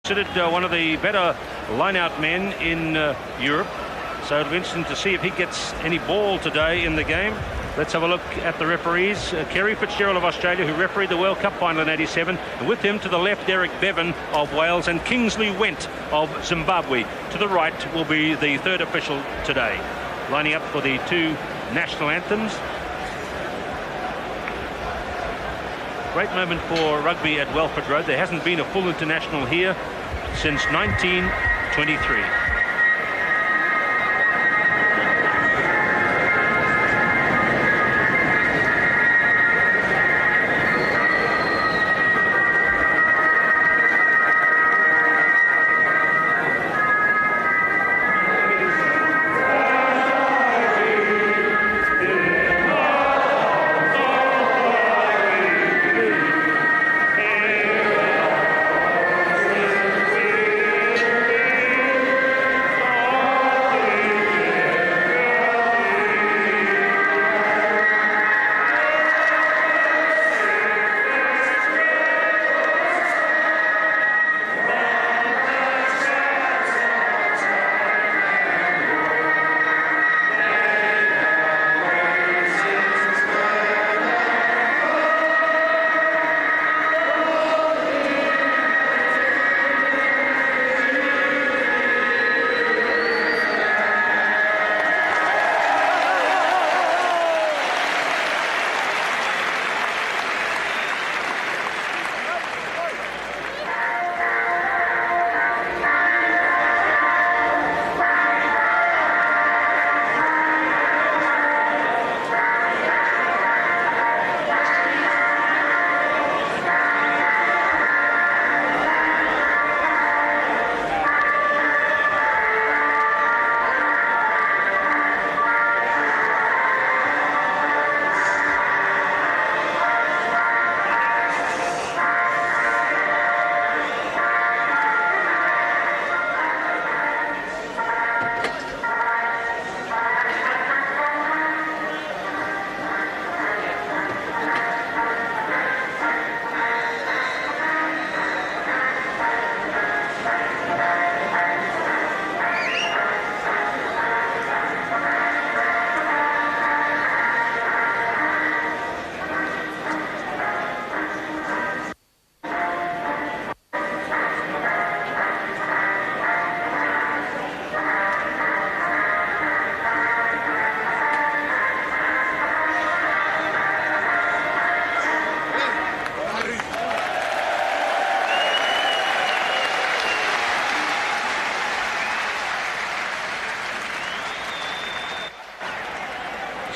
Considered one of the better line-out men in Europe, so it'll be interesting to see if he gets any ball today in the game. Let's have a look at the referees. Kerry Fitzgerald of Australia, who refereed the World Cup final in '87, and with him to the left Derek Bevan of Wales and Kingsley Went of Zimbabwe. To the right will be the third official today, lining up for the two national anthems. Great moment for rugby at Welford Road. There hasn't been a full international here since 1923.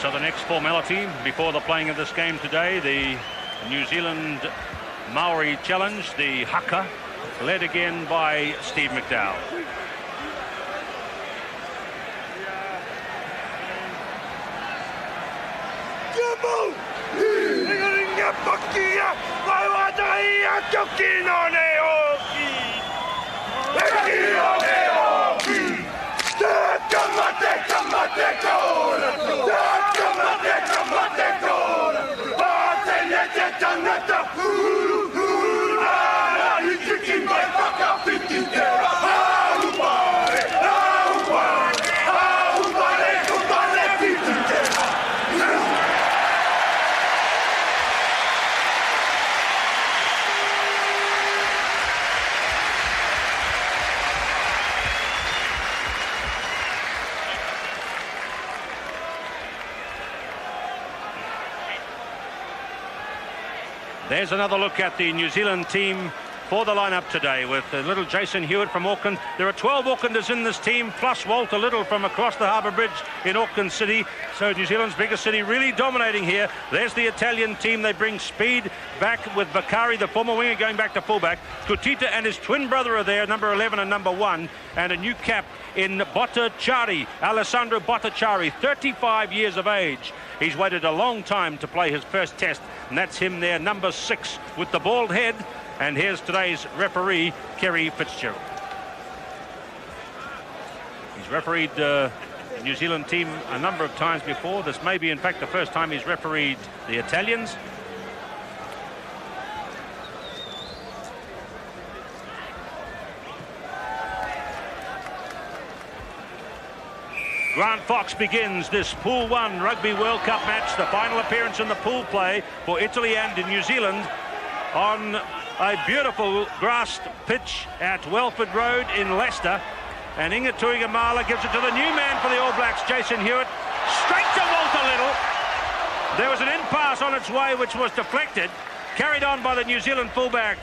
So the next formality before the playing of this game today, the New Zealand Maori Challenge, the haka, led again by Steve McDowell. There's another look at the New Zealand team for the lineup today with little Jason Hewett from Auckland. There are 12 Aucklanders in this team, plus Walter Little from across the Harbour Bridge in Auckland City. So New Zealand's biggest city really dominating here. There's the Italian team. They bring speed back with Bakari, the former winger, going back to fullback. Cuttitta and his twin brother are there, number 11 and number 1. And a new cap in Botticciari, Alessandro Botticciari, 35 years of age. He's waited a long time to play his first test, and that's him there, number 6, with the bald head. And here's today's referee, Kerry Fitzgerald. He's refereed the New Zealand team a number of times before. This may be, in fact, the first time he's refereed the Italians. Grant Fox begins this Pool 1 Rugby World Cup match, the final appearance in the pool play for Italy and New Zealand, on a beautiful grassed pitch at Welford Road in Leicester. And Tuigamala gives it to the new man for the All Blacks, Jason Hewett, straight to Walter Little. There was an in-pass on its way which was deflected, carried on by the New Zealand fullback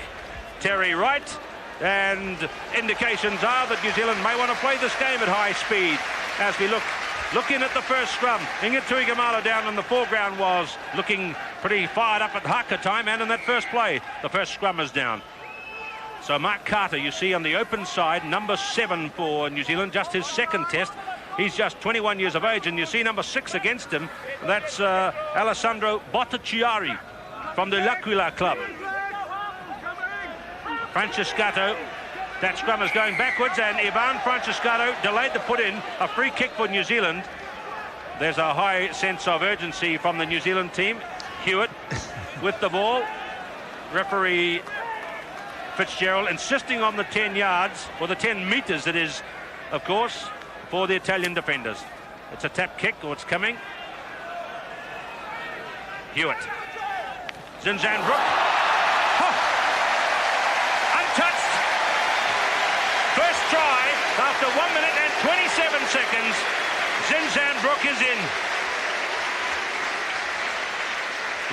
Terry Wright, and indications are that New Zealand may want to play this game at high speed. As we look in at the first scrum, Tuigamala down in the foreground was looking pretty fired up at haka time, and in that first play, the first scrum is down. So Mark Carter, you see on the open side, number 7 for New Zealand, just his second test. He's just 21 years of age, and you see number 6 against him. That's Alessandro Botticciari from the L'Aquila club. Francescato, that scrum is going backwards, and Ivan Francescato delayed the put in, a free kick for New Zealand. There's a high sense of urgency from the New Zealand team. Hewett with the ball. Referee Fitzgerald insisting on the 10 yards, or the 10 metres it is, of course, for the Italian defenders. It's a tap kick, or it's coming. Hewett. Zinzan Brooke. Untouched. First try after 1 minute and 27 seconds. Zinzan Brooke is in.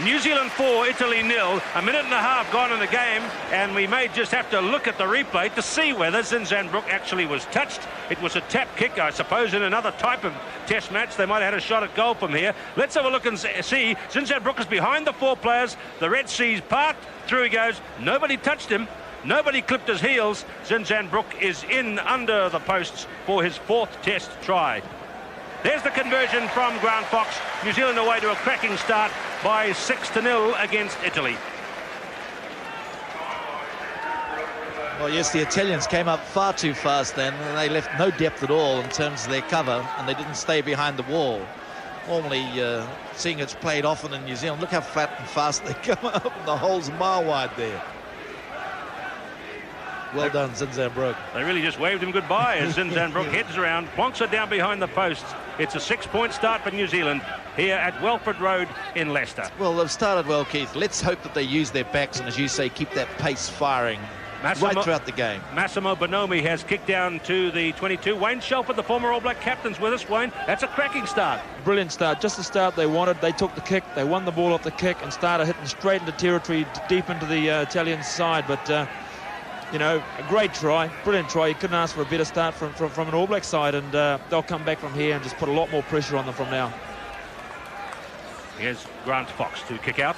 New Zealand 4, Italy 0. A minute and a half gone in the game, and we may just have to look at the replay to see whether Zinzan Brooke actually was touched. It was a tap kick, I suppose. In another type of test match, they might have had a shot at goal from here. Let's have a look and see. Zinzan Brooke is behind the 4 players. The Red Sea's part. Through he goes. Nobody touched him. Nobody clipped his heels. Zinzan Brooke is in under the posts for his 4th test try. There's the conversion from Grant Fox. New Zealand away to a cracking start by 6-0 against Italy. Well, yes, the Italians came up far too fast then, and they left no depth at all in terms of their cover, and they didn't stay behind the wall. Normally, seeing it's played often in New Zealand, look how flat and fast they come up, and the hole's a mile wide there. Well done, Zinzan Brooke. They really just waved him goodbye as Zinzan Brooke heads around, plonks it down behind the posts. It's a 6-point start for New Zealand here at Welford Road in Leicester. Well, they've started well, Keith. Let's hope that they use their backs and, as you say, keep that pace firing right throughout the game. Massimo Bonomi has kicked down to the 22. Wayne Shelford, the former All Black captain's with us. Wayne, that's a cracking start. Brilliant start. Just the start they wanted. They took the kick. They won the ball off the kick and started hitting straight into territory, deep into the Italian side. But you know, a great try, brilliant try. You couldn't ask for a better start from an All Black side, and they'll come back from here and just put a lot more pressure on them from now. Here's Grant Fox to kick out.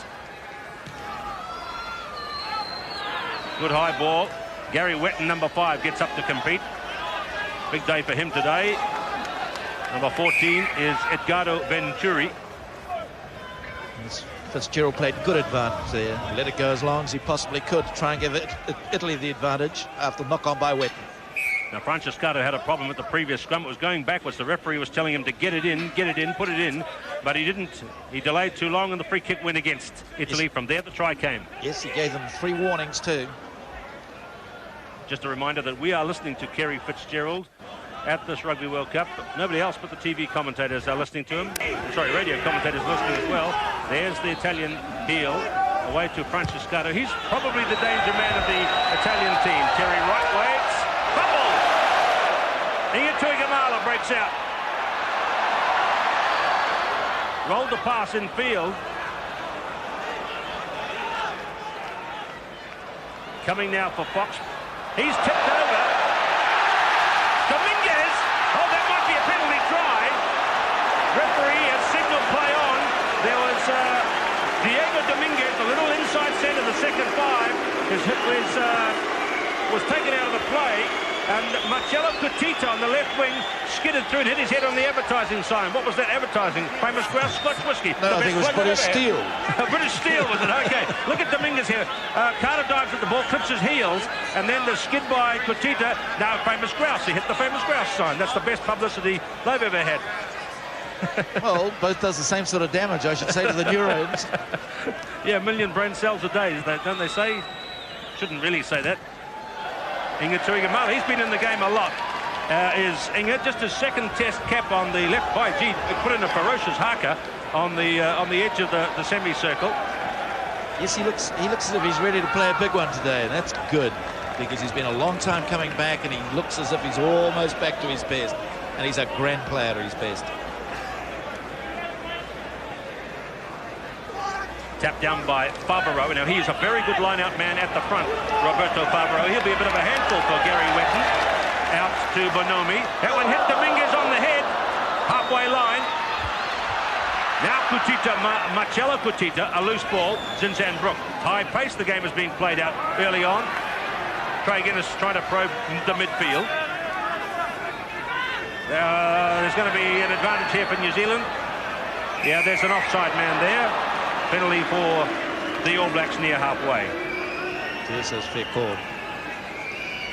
Good high ball. Gary Wetton, number 5, gets up to compete. Big day for him today. Number 14 is Edgardo Venturi. Fitzgerald played good advantage there. Let it go as long as he possibly could to try and give Italy the advantage after knock-on by Wetton. Now, Francescato had a problem with the previous scrum. It was going backwards. The referee was telling him to get it in, put it in, but he didn't. He delayed too long, and the free kick went against Italy. Yes. From there, the try came. Yes, he gave them 3 warnings too. Just a reminder that we are listening to Kerry Fitzgerald at this Rugby World Cup. Nobody else but the TV commentators are listening to him. Sorry, radio commentators listening as well. There's the Italian heel away to Francescato. He's probably the danger man of the Italian team. Terry Wright waits. Fumble! Tuigamala breaks out. Rolled the pass in field. Coming now for Fox. He's tipped over. Dominguez. Oh, that might be a penalty try. Referee has signaled play on. There was Diego Dominguez, the little inside centre, the second 5, was taken out of the play. And Marcello Cuttitta on the left wing skidded through and hit his head on the advertising sign. What was that advertising? Famous Grouse Scotch Whisky. No, I think it was British Steel. British Steel, was it? Okay. Look at Dominguez here. Carter dives at the ball, clips his heels, and then the skid by Cuttitta. Now Famous Grouse. He hit the Famous Grouse sign. That's the best publicity they've ever had. Well, both does the same sort of damage, I should say, to the neurons. Yeah, 1 million brain cells a day, don't they say? Shouldn't really say that. Tuigamala, he's been in the game a lot. is Inga, just his second test cap on the left by. Gee, put in a ferocious haka on the edge of the semicircle. Yes, he looks as if he's ready to play a big one today, and that's good because he's been a long time coming back, and he looks as if he's almost back to his best, and he's a grand player at his best. Tapped down by Favreau. Now he's a very good line-out man at the front, Roberto Favreau. He'll be a bit of a handful for Gary Wetton. Out to Bonomi. That one hit Dominguez on the head. Halfway line. Now Cuttitta, Marcello Cuttitta, a loose ball. Zinzan Brooke. High pace, the game is being played out early on. Craig Innes trying to probe the midfield. There's going to be an advantage here for New Zealand. Yeah, there's an offside man there. Penalty for the All Blacks near halfway. Yes, that's fair call.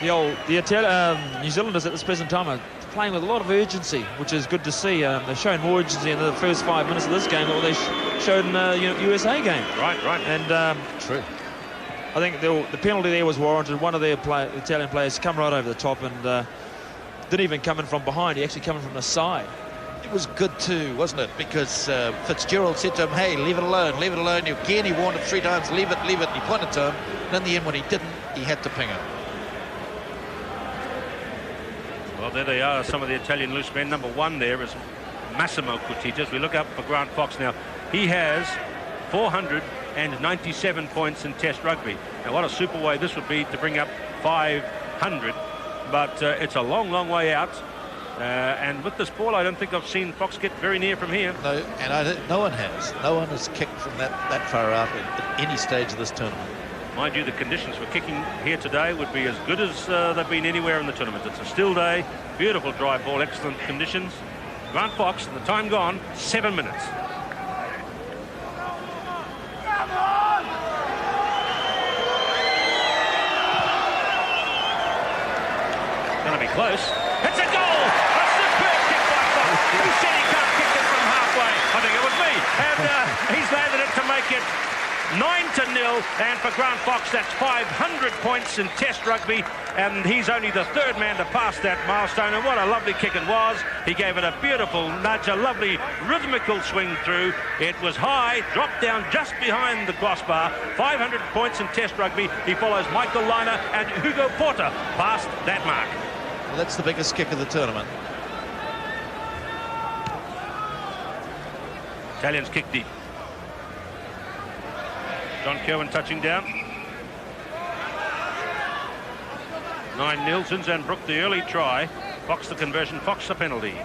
New Zealanders at this present time are playing with a lot of urgency, which is good to see. They've shown more urgency in the first 5 minutes of this game than what they showed in the USA game. Right. And true. I think the penalty there was warranted. One of their Italian players come right over the top and didn't even come in from behind. He actually came in from the side. It was good too, wasn't it? Because Fitzgerald said to him, hey, leave it alone, leave it alone. Again, he warned him 3 times, leave it, leave it. And he pointed to him. And in the end, when he didn't, he had to ping him. Well, there they are, some of the Italian loose men. Number 1 there is Massimo Cuttitta. As we look up for Grant Fox now, he has 497 points in Test rugby. Now, what a super way this would be to bring up 500. But it's a long, long way out. And with this ball, I don't think I've seen Fox get very near from here. No, and no one has. No one has kicked from that far out at any stage of this tournament. Mind you, the conditions for kicking here today would be as good as they've been anywhere in the tournament. It's a still day, beautiful dry ball, excellent conditions. Grant Fox, the time gone, 7 minutes. Going to be close. It's a goal! A superb kick by Fox. Who said he can't kick it from halfway? I think it was me. And he's landed it to make it 9-0, and for Grant Fox, that's 500 points in Test rugby, and he's only the 3rd man to pass that milestone. And what a lovely kick it was. He gave it a beautiful nudge, a lovely rhythmical swing through. It was high, dropped down just behind the crossbar. 500 points in Test rugby. He follows Michael Liner and Hugo Porter past that mark. Well, that's the biggest kick of the tournament. Italians kick deep. John Kerwin touching down. 9-0. Zinzan Brooke the early try. Fox the conversion. Fox the penalty.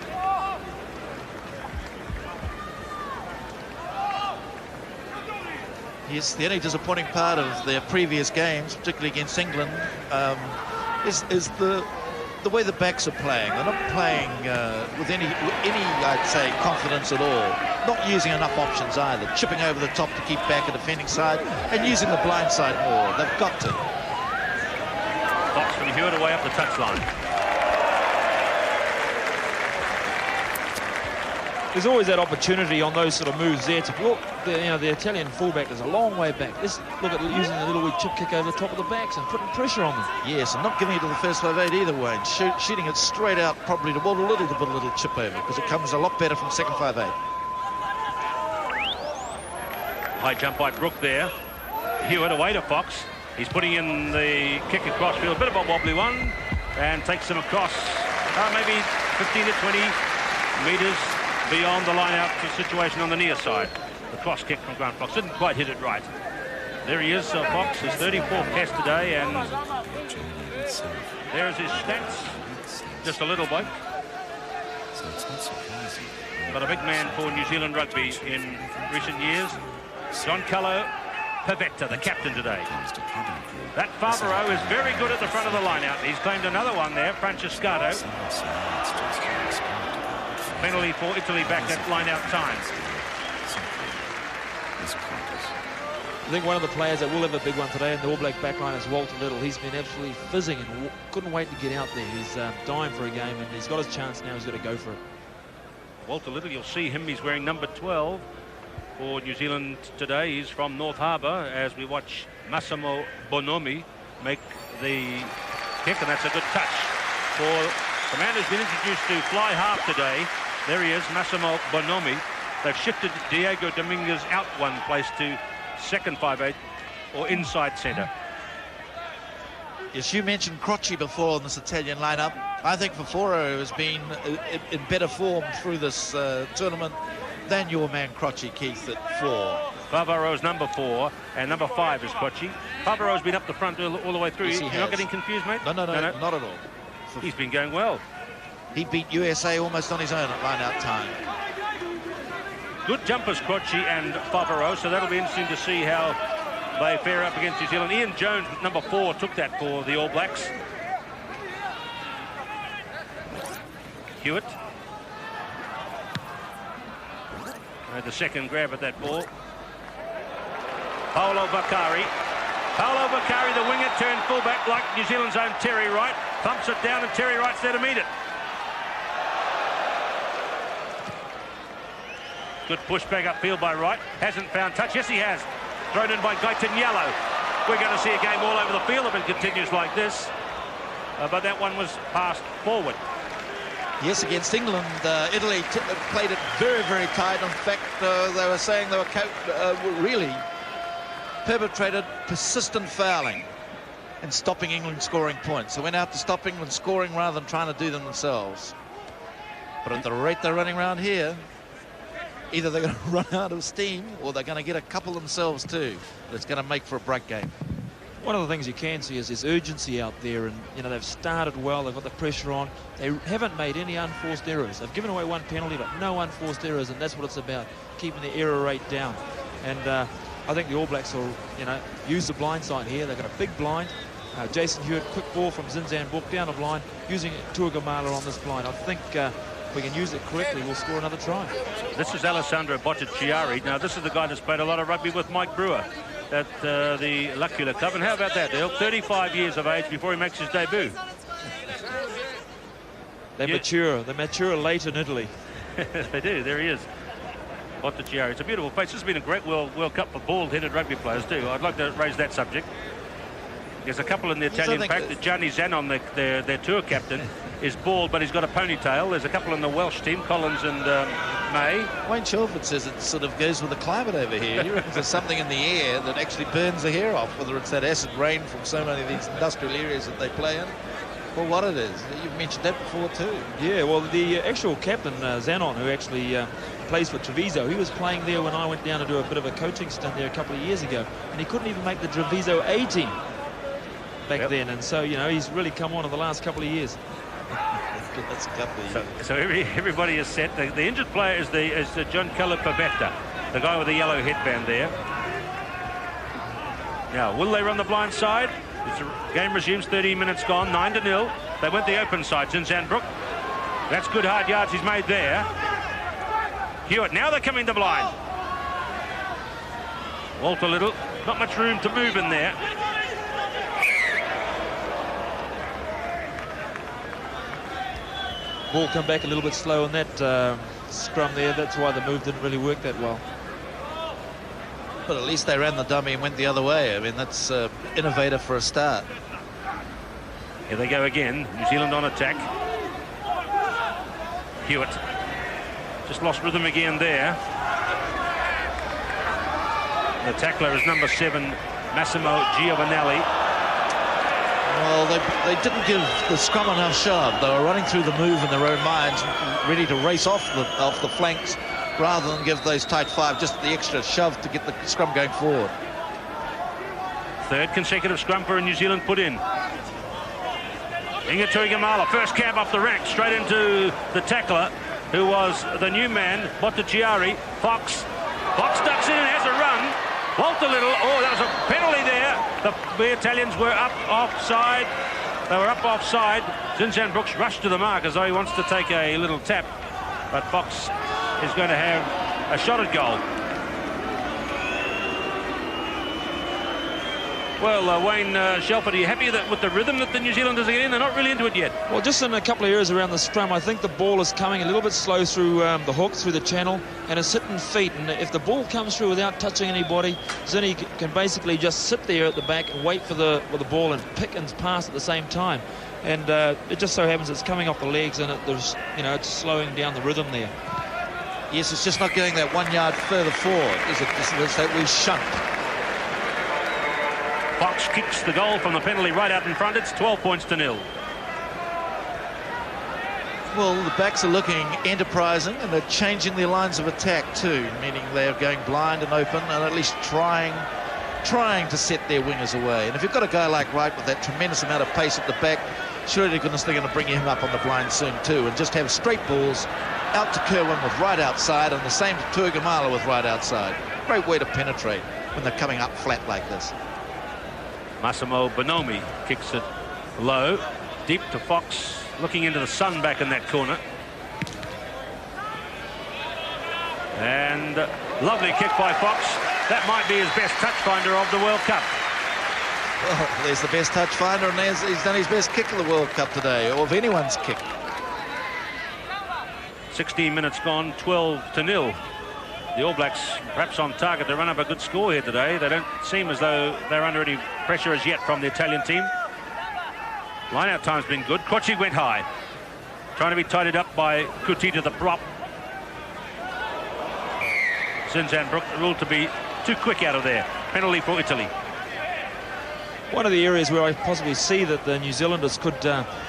Yes, the only disappointing part of their previous games, particularly against England, is the way the backs are playing. They're not playing with any, I'd say, confidence at all. Not using enough options either. Chipping over the top to keep back a defending side and using the blind side more. They've got to. Fox from Hewett away up the touchline. There's always that opportunity on those sort of moves there to look. The Italian fullback is a long way back. Let's look at using a little wee chip kick over the top of the backs and putting pressure on them. Yes, and not giving it to the first 5-8 either way. And shooting it straight out, probably to ball a little chip over, because it comes a lot better from second 5-8. High jump by Brooke there. Hewett away to Fox. He's putting in the kick across field. Bit of a wobbly one. And takes him across maybe 15 to 20 metres beyond the line-out situation on the near side. The cross kick from Grant Fox. Didn't quite hit it right. There he is, Fox. His 34th test today. And there's his stats. Just a little bloke. But a big man for New Zealand rugby in recent years. Giancarlo Pavetta, the captain today. That Favreau is very good at the front of the line-out. He's claimed another one there, Francescato. Penalty for Italy back at line-out time. I think one of the players that will have a big one today in the All Black backline is Walter Little. He's been absolutely fizzing and couldn't wait to get out there. He's dying for a game, and he's got his chance now. He's got to go for it. Walter Little, you'll see him. He's wearing number 12. For New Zealand today. He's from North Harbour as we watch Massimo Bonomi make the kick, and that's a good touch for The man who's been introduced to fly half today, there he is, Massimo Bonomi. They've shifted Diego Dominguez out one place to second 5/8 or inside centre. Yes, you mentioned Croce before in this Italian lineup. I think Faforo has been in better form through this tournament than your man Croce, Keith, at 4. Favaro's number 4 and number 5 is Croce. Favaro's been up the front all the way through. Yes, You're not getting confused, mate? No, not at all. He's been going well. He beat USA almost on his own at line-out time. Good jumpers, Croce and Favaro, so that'll be interesting to see how they fare up against New Zealand. Ian Jones, number 4, took that for the All Blacks. Hewett. Had the second grab at that ball. Paolo Bakari. Paolo Bakari, the winger, turned fullback like New Zealand's own Terry Wright. Thumps it down and Terry Wright's there to meet it. Good push back upfield by Wright. Hasn't found touch. Yes, he has. Thrown in by Cuttitta. We're going to see a game all over the field if it continues like this. But that one was passed forward. Yes, against England, Italy played it very, very tight. In fact, they were saying they were really perpetrated persistent fouling and stopping England scoring points. They went out to stop England scoring rather than trying to do them themselves. But at the rate they're running around here, either they're going to run out of steam or they're going to get a couple themselves too. But it's going to make for a break game. One of the things you can see is there's urgency out there, and you know they've started well. They've got the pressure on. They haven't made any unforced errors. They've given away one penalty, but no unforced errors, and that's what it's about, keeping the error rate down. And I think the All Blacks will, use the blind side here. They've got a big blind. Jason Hewett, quick ball from Zinzan Brooke down the blind, using Tuigamala on this blind. I think if we can use it correctly, we'll score another try. This is Alessandro Bottigliari. Now, this is the guy that's played a lot of rugby with Mike Brewer at the L'Aquila Club. And how about that, Dale? 35 years of age before he makes his debut. They mature late in Italy. They do. There he is. Bottigliari. It's a beautiful face. This has been a great World Cup for bald-headed rugby players too. I'd like to raise that subject. There's a couple in the Italian pack. Gianni Zanon, their tour captain, is bald, but he's got a ponytail. There's a couple in the Welsh team, Collins and May. Wayne Shelford says it sort of goes with the climate over here. He reckons there's something in the air that actually burns the hair off, whether it's that acid rain from so many of these industrial areas that they play in, or what it is. You've mentioned that before too. Yeah, well, the actual captain, Zanon, who actually plays for Treviso, he was playing there when I went down to do a bit of a coaching stint there a couple of years ago, and he couldn't even make the Treviso A team back then, and so he's really come on in the last couple of years. That's a couple of years. So everybody is set. The injured player is the Giancarlo Pavetta, the guy with the yellow headband there. Now, will they run the blind side? Game resumes, 13 minutes gone, 9-0. They went the open side, Zinzan Brooke. That's good hard yards he's made there. Hewett, now they're coming to blind. Walter Little, not much room to move in there. Ball come back a little bit slow on that scrum there. That's why the move didn't really work that well. But at least they ran the dummy and went the other way. I mean, that's innovative for a start. Here they go again. New Zealand on attack. Hewett just lost rhythm again there. The tackler is number 7, Massimo Giovanelli. Well, they didn't give the scrum enough shove. They were running through the move in their own minds, ready to race off the flanks, rather than give those tight five just the extra shove to get the scrum going forward. Third consecutive scrum for New Zealand put in. Inga Tuigamala, first cab off the rank, straight into the tackler, who was the new man, Bottigliari. Fox ducks in and has a run. Walter Little, that was a penalty there. The Italians were up offside. They were up offside. Zinzan Brooks rushed to the mark as though he wants to take a little tap. But Fox is going to have a shot at goal. Well, Wayne Shelford, are you happy with the rhythm that the New Zealanders are getting? They're not really into it yet. Well, just in a couple of areas around the scrum, I think the ball is coming a little bit slow through the hook, through the channel, and it's hitting feet. And if the ball comes through without touching anybody, Zinny can basically just sit there at the back and wait for the ball and pick and pass at the same time. And it just so happens it's coming off the legs, and it's slowing down the rhythm there. Yes, it's just not going that 1 yard further forward, is it? It's that we shunt. Fox kicks the goal from the penalty right out in front. It's 12 points to 0. Well, the backs are looking enterprising, and they're changing their lines of attack too, meaning they're going blind and open, and at least trying to set their wingers away. And if you've got a guy like Wright with that tremendous amount of pace at the back, surely to goodness they're going to bring him up on the blind soon too, and just have straight balls out to Kerwin with right outside, and the same to Tuigamala with right outside. Great way to penetrate when they're coming up flat like this. Massimo Bonomi kicks it low, deep to Fox, looking into the sun back in that corner. And lovely kick by Fox. That might be his best touch finder of the World Cup. Well, there's the best touch finder, and he's done his best kick of the World Cup today, or of anyone's kick. 16 minutes gone, 12 to 0. The All Blacks perhaps on target to run up a good score here today. They don't seem as though they're under any pressure as yet from the Italian team. Line-out time's been good. Crotchy went high, trying to be tidied up by Cuttitta, the prop. Zinzan Brooke ruled to be too quick out of there. Penalty for Italy. One of the areas where I possibly see that the New Zealanders could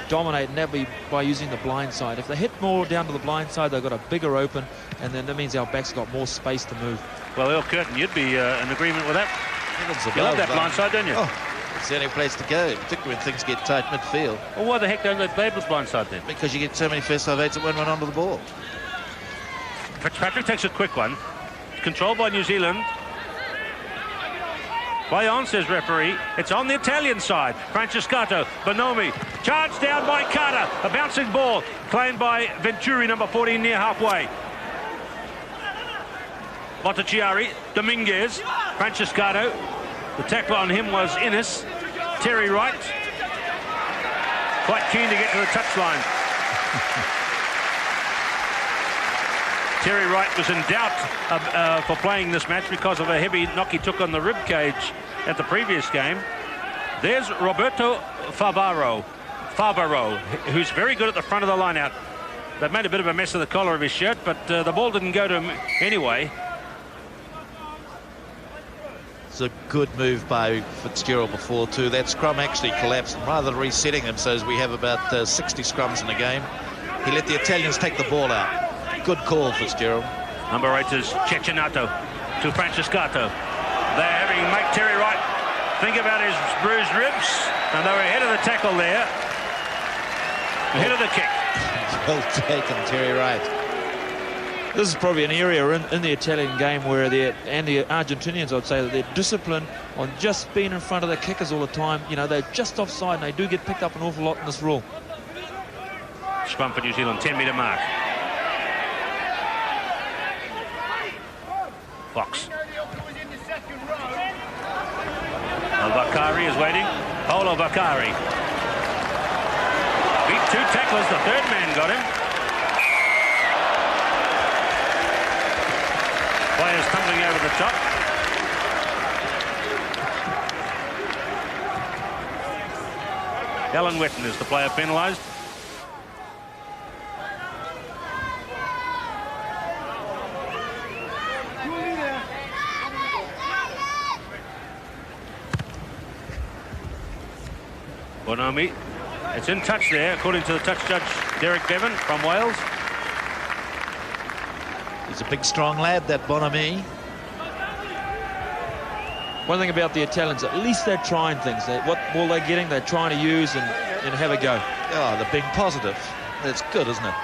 dominate, and that would be by using the blind side. If they hit more down to the blind side, they've got a bigger open, and then that means our backs got more space to move. Well, Earl Curtin, you'd be in agreement with that. You love that blind side, don't you? Oh, it's the only place to go, particularly when things get tight midfield. Well, why the heck don't they play with blind side then? Because you get so many first 5/8 that won't run onto the ball. Fitzpatrick takes a quick one. Controlled by New Zealand. Bayon, says referee. It's on the Italian side. Francescato, Bonomi, charged down by Carter. A bouncing ball claimed by Venturi, number 14, near halfway. Bottichiari, Dominguez, Francescato. The tackler on him was Innes. Terry Wright, quite keen to get to the touchline. Terry Wright was in doubt for playing this match because of a heavy knock he took on the rib cage at the previous game. There's Roberto Favaro, who's very good at the front of the line-out. They've made a bit of a mess of the collar of his shirt, but the ball didn't go to him anyway. It's a good move by Fitzgerald before too. That scrum actually collapsed, and rather than resetting them so as we have about 60 scrums in the game, he let the Italians take the ball out. Good call, Fitzgerald. Number 8 is Cecchinato to Francescato. They're having make Terry Wright think about his bruised ribs, and they were ahead of the tackle there. Ahead of the kick. Well taken, Terry Wright. This is probably an area in the Italian game where and the Argentinians, I'd say, that they're disciplined on just being in front of the kickers all the time. You know, they're just offside, and they do get picked up an awful lot in this rule. Scrum for New Zealand, 10-metre mark. Fox. Al-Bakari is waiting. Polo Bakari. Beat 2 tacklers. The third man got him. Players tumbling over the top. Alan Wetton is the player penalised. Bonomi, it's in touch there, according to the touch judge Derek Bevan from Wales. He's a big, strong lad, that Bonomi. One thing about the Italians, at least they're trying things. What ball they're getting, they're trying to use and have a go. Oh, they're being positive. That's good, isn't it?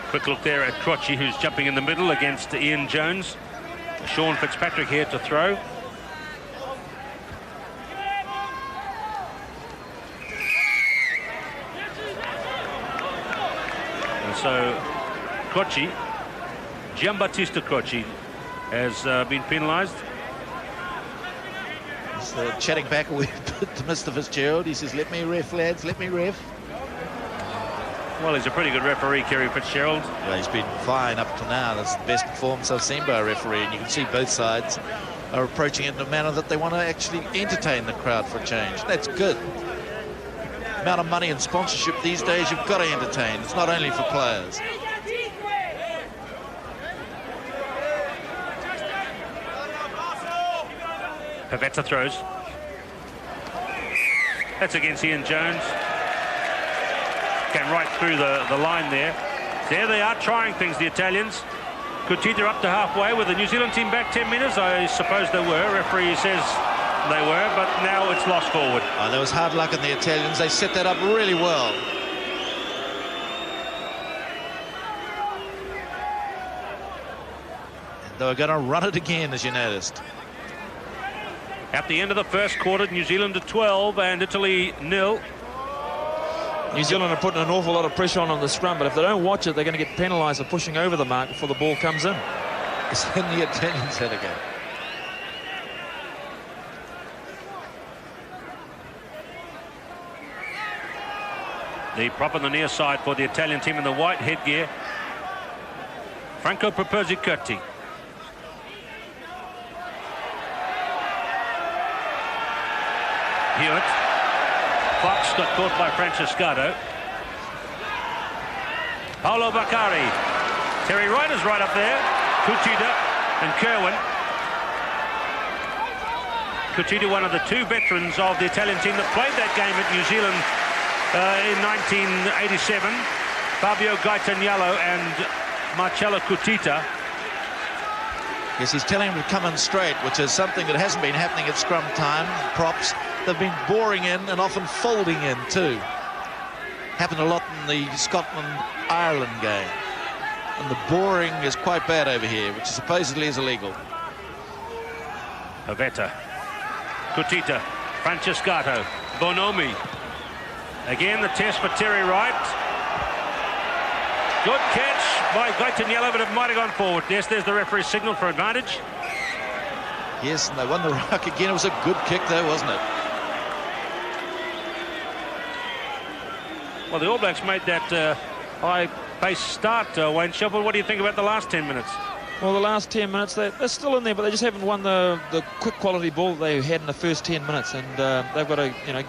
Quick look there at Crotchy, who's jumping in the middle against Ian Jones. Sean Fitzpatrick here to throw. So Crotchy, Giambattista Crotchy, has been penalised. He's chatting back a wee bit to Mr. Fitzgerald. He says, let me ref, lads, let me ref. Well, he's a pretty good referee, Kerry Fitzgerald. Well, he's been fine up to now. That's the best performance I've seen by a referee, and you can see both sides are approaching it in a manner that they want to actually entertain the crowd for a change. That's good. amount of money and sponsorship these days, you've got to entertain. It's not only for players. Cuttitta throws. That's against Ian Jones. Came right through the line there. There they are trying things, the Italians. Cuttitta up to halfway with the New Zealand team back 10 metres. I suppose they were. Referee says they were, but now it's lost forward. Oh, there was hard luck in the Italians. They set that up really well. And they were going to run it again, as you noticed. At the end of the first quarter, New Zealand at 12 and Italy 0. New Zealand are putting an awful lot of pressure on the scrum, but if they don't watch it, they're going to get penalised for pushing over the mark before the ball comes in. It's in the Italians' head again. The prop on the near side for the Italian team in the white headgear. Franco Proposicurti. Hewett. Fox got caught by Francescato. Paolo Baccari. Terry Wright is right up there. Cuttitta and Kerwin. Cuttitta, one of the two veterans of the Italian team that played that game at New Zealand in 1987. Fabio Gaetaniello and Marcello Cuttitta. Yes, he's telling him to come in straight, which is something that hasn't been happening at scrum time. Props, they've been boring in and often folding in too. Happened a lot in the Scotland-Ireland game. And the boring is quite bad over here, which supposedly is illegal. Pavetta, Cuttitta, Francescato, Bonomi. Again, the test for Terry Wright. Good catch by Gaetaniello, but it might have gone forward. Yes, there's the referee's signal for advantage. Yes, and they won the ruck again. It was a good kick though, wasn't it? Well, the All Blacks made that high-pace start, Wayne Shuffle. What do you think about the last 10 minutes? Well, the last 10 minutes, they're still in there, but they just haven't won the quick quality ball they had in the first 10 minutes, and they've got to,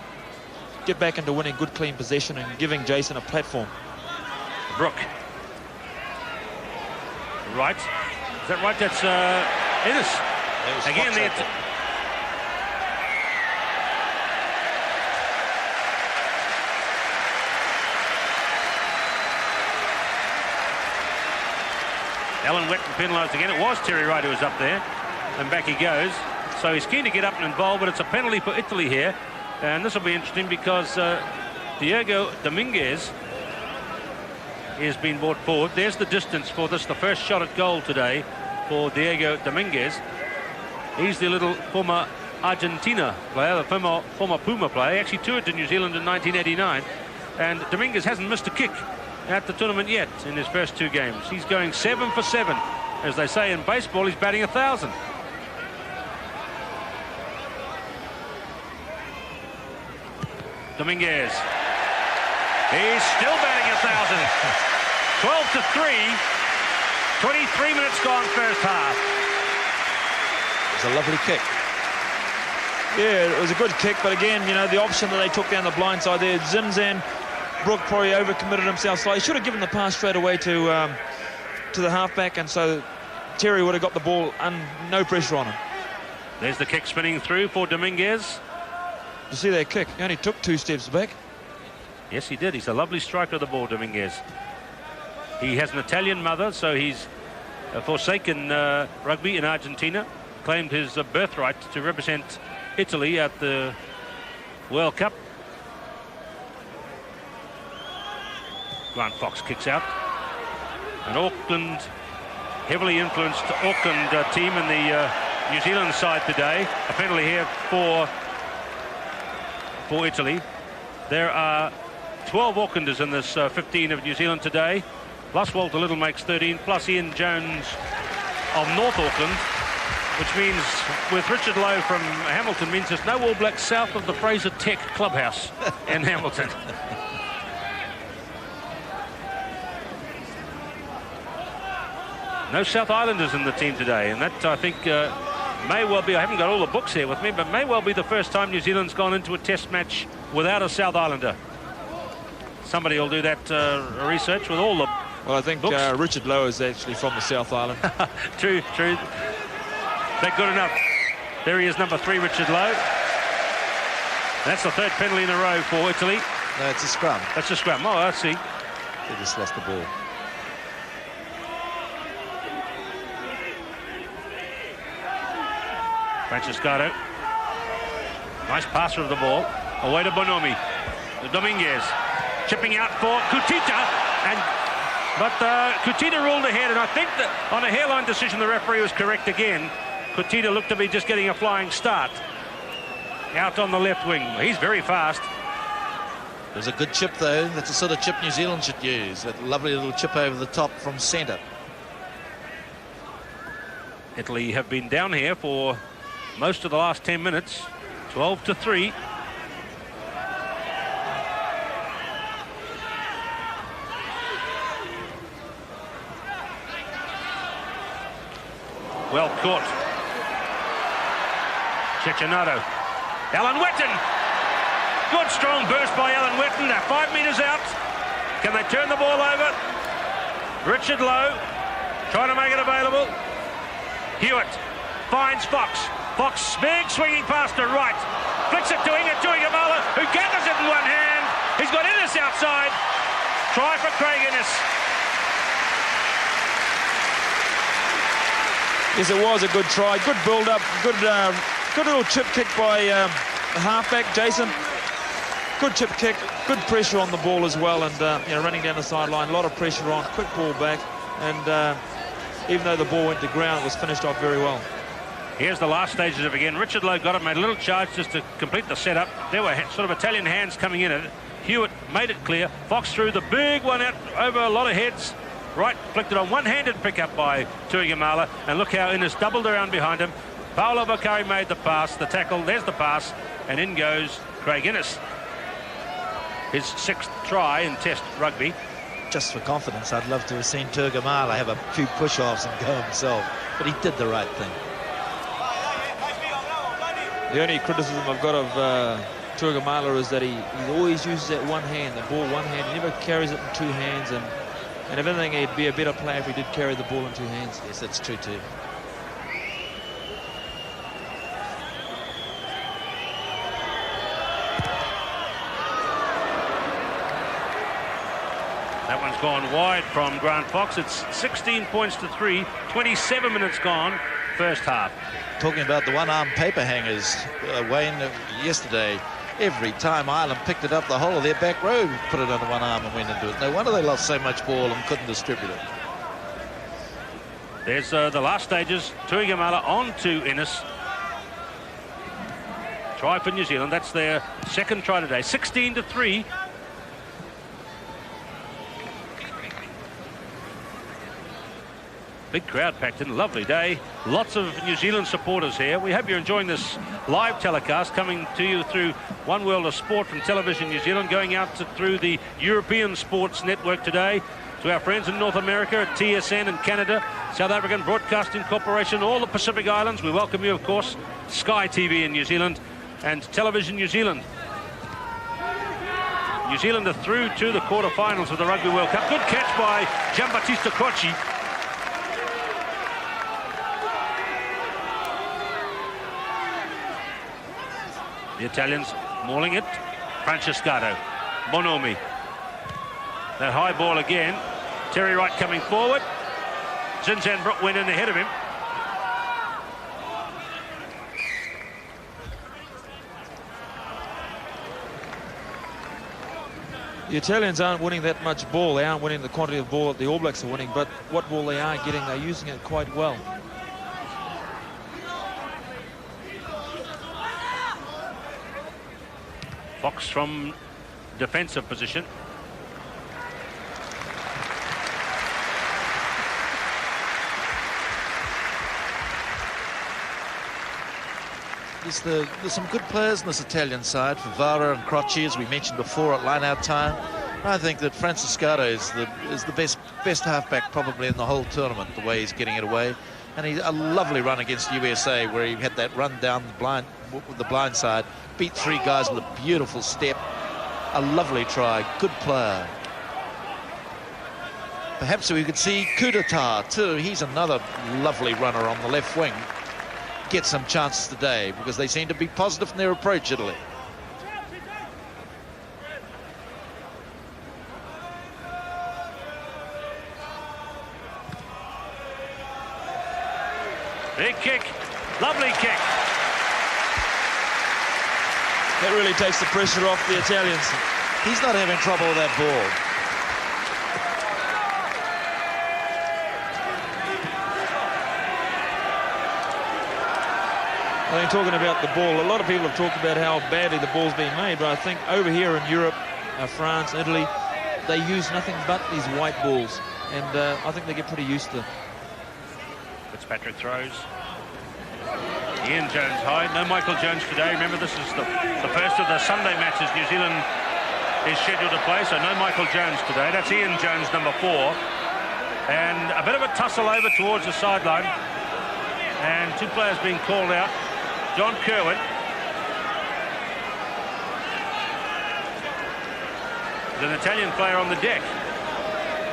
get back into winning good, clean possession and giving Jason a platform. Brooke. Right. Is that right? That's Ennis. Again, there. Alan Wetton penalised again. It was Terry Wright who was up there, and back he goes. So he's keen to get up and involved, but it's a penalty for Italy here, and this will be interesting because Diego Dominguez has been brought forward. There's the distance for this, the first shot at goal today for Diego Dominguez. He's the little former Argentina player, the former Puma player. He actually toured to New Zealand in 1989, and Dominguez hasn't missed a kick at the tournament yet in his first two games. He's going 7 for 7. As they say in baseball, he's batting 1,000. Dominguez. He's still batting 1,000. 12 to 3. 23 minutes gone first half. It's a lovely kick. Yeah, it was a good kick, but again, the option that they took down the blind side there, Zimzan, Brooke probably overcommitted himself slightly. Should have given the pass straight away to the halfback, and so Terry would have got the ball and no pressure on him. There's the kick spinning through for Dominguez. You see that kick? He only took 2 steps back. Yes, he did. He's a lovely striker of the ball, Dominguez. He has an Italian mother, so he's forsaken rugby in Argentina, claimed his birthright to represent Italy at the World Cup. Grant Fox kicks out. An Auckland, heavily influenced Auckland team in the New Zealand side today. A penalty here for Italy. There are 12 Aucklanders in this 15 of New Zealand today, plus Walter Little makes 13, plus Ian Jones of North Auckland, which means, with Richard Lowe from Hamilton, means there's no All Blacks south of the Fraser Tech Clubhouse in Hamilton. No South Islanders in the team today, and that, I think, may well be, I haven't got all the books here with me, but may well be the first time New Zealand's gone into a test match without a South Islander. Somebody will do that research with all the Well, I think Richard Lowe is actually from the South Island. True. Is that good enough? There he is, number 3, Richard Lowe. And that's the 3rd penalty in a row for Italy. No, it's a scrum. That's a scrum. Oh, I see. They just lost the ball. Francescato. Nice passer of the ball. Away to Bonomi. Dominguez. Chipping out for Cuttitta. But Cuttitta ruled ahead, and I think that on a hairline decision the referee was correct again. Cuttitta looked to be just getting a flying start. Out on the left wing. He's very fast. It was a good chip, though. That's the sort of chip New Zealand should use. That lovely little chip over the top from centre. Italy have been down here for most of the last 10 minutes. 12-3. Well caught. Cecchinato. Alan Wetton. Good strong burst by Alan Wetton. They're 5 metres out. Can they turn the ball over? Richard Lowe trying to make it available. Hewett finds Fox. Fox, big swinging pass to right. Flicks it to Tuigamala, who gathers it in one hand. He's got Innes outside. Try for Craig Innes. Yes, it was a good try. Good build-up. Good little chip kick by the halfback, Jason. Good chip kick. Good pressure on the ball as well. And, running down the sideline. A lot of pressure on. Quick ball back. And even though the ball went to ground, it was finished off very well. Here's the last stages of it again. Richard Lowe got it, made a little charge just to complete the setup. There were sort of Italian hands coming in at it. Hewett made it clear. Fox threw the big one out over a lot of heads. Right, flicked it on one-handed pickup by Tuigamala. And look how Innes doubled around behind him. Paolo Bakari made the pass, the tackle. There's the pass. And in goes Craig Innes. His 6th try in Test rugby. Just for confidence, I'd love to have seen Tuigamala have a few push-offs and go himself. But he did the right thing. The only criticism I've got of Tuigamala is that he always uses that one hand, the ball one hand. He never carries it in 2 hands. And if anything, he'd be a better player if he did carry the ball in 2 hands. Yes, that's true too. That one's gone wide from Grant Fox. It's 16 points to 3. 27 minutes gone, first half. Talking about the one-arm paper hangers, Wayne, yesterday, every time Ireland picked it up, the whole of their back row put it under one arm and went into it. No wonder they lost so much ball and couldn't distribute it. There's the last stages. Tuigamala on to Innes. Try for New Zealand. That's their 2nd try today. 16-3. Big crowd packed in. Lovely day. Lots of New Zealand supporters here. We hope you're enjoying this live telecast coming to you through One World of Sport from Television New Zealand, going out through the European Sports Network today, to our friends in North America at TSN and Canada, South African Broadcasting Corporation, all the Pacific Islands. We welcome you, of course, Sky TV in New Zealand and Television New Zealand. New Zealand are through to the quarterfinals of the Rugby World Cup. Good catch by Giambattista Crocci. The Italians mauling it. Francescato. Bonomi. That high ball again. Terry Wright coming forward. Zinzan Brooke went in ahead of him. The Italians aren't winning that much ball. They aren't winning the quantity of ball that the All Blacks are winning, but what ball they are getting, they're using it quite well. Fox from defensive position. There's some good players in this Italian side. Favara and Crocci, as we mentioned before, at line-out time. I think that Francescato is the best halfback probably in the whole tournament, the way he's getting it away. And he's a lovely run against USA where he had that run down the blind side, beat 3 guys with a beautiful step. A lovely try, good player. Perhaps we could see Cuttitta too. He's another lovely runner on the left wing. Get some chances today because they seem to be positive in their approach, Italy. Big kick, lovely kick. That really takes the pressure off the Italians. He's not having trouble with that ball. I think talking about the ball, a lot of people have talked about how badly the ball's been made, but I think over here in Europe, France, Italy, they use nothing but these white balls, and I think they get pretty used to it. Fitzpatrick throws. Ian Jones high. No Michael Jones today. Remember, this is the first of the Sunday matches New Zealand is scheduled to play, so no Michael Jones today. That's Ian Jones, number 4. And a bit of a tussle over towards the sideline. And 2 players being called out. John Kerwin. There's an Italian player on the deck.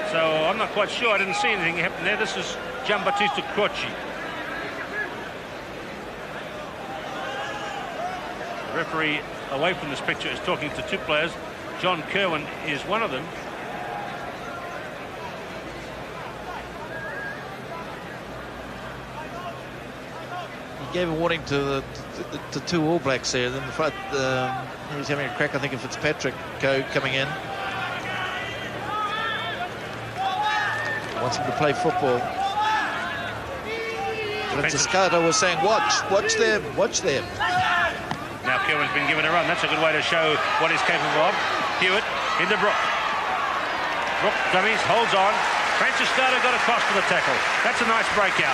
So I'm not quite sure. I didn't see anything happen there. This is Giambattista Croce. The referee away from this picture is talking to 2 players. John Kerwin is one of them. He gave a warning to the 2 All Blacks there. Then the front, he was having a crack, I think, of Fitzpatrick coming in. Wants him to play football. Fitzgerald was saying, watch them. Now Kerwin's been given a run. That's a good way to show what he's capable of. Hewett into Brooke. Brooke dummies, holds on. Fitzgerald got across to the tackle. That's a nice breakout.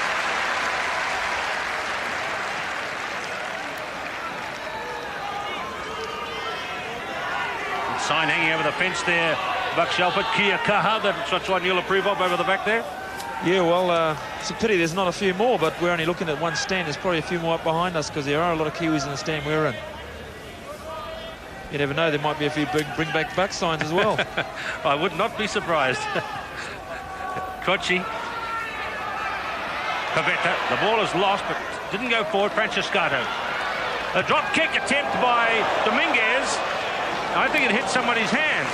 Sign hanging over the fence there. Buck Shelford, Kia Kaha, that's one you'll approve of over the back there. Yeah, well, it's a pity there's not a few more, but we're only looking at one stand. There's probably a few more up behind us because there are a lot of Kiwis in the stand we're in. You never know, there might be a few big bring back Buck signs as well. I would not be surprised. Croce. Cuttitta, the ball is lost but didn't go forward. Francescato. A drop kick attempt by Dominguez. I think it hit somebody's hand.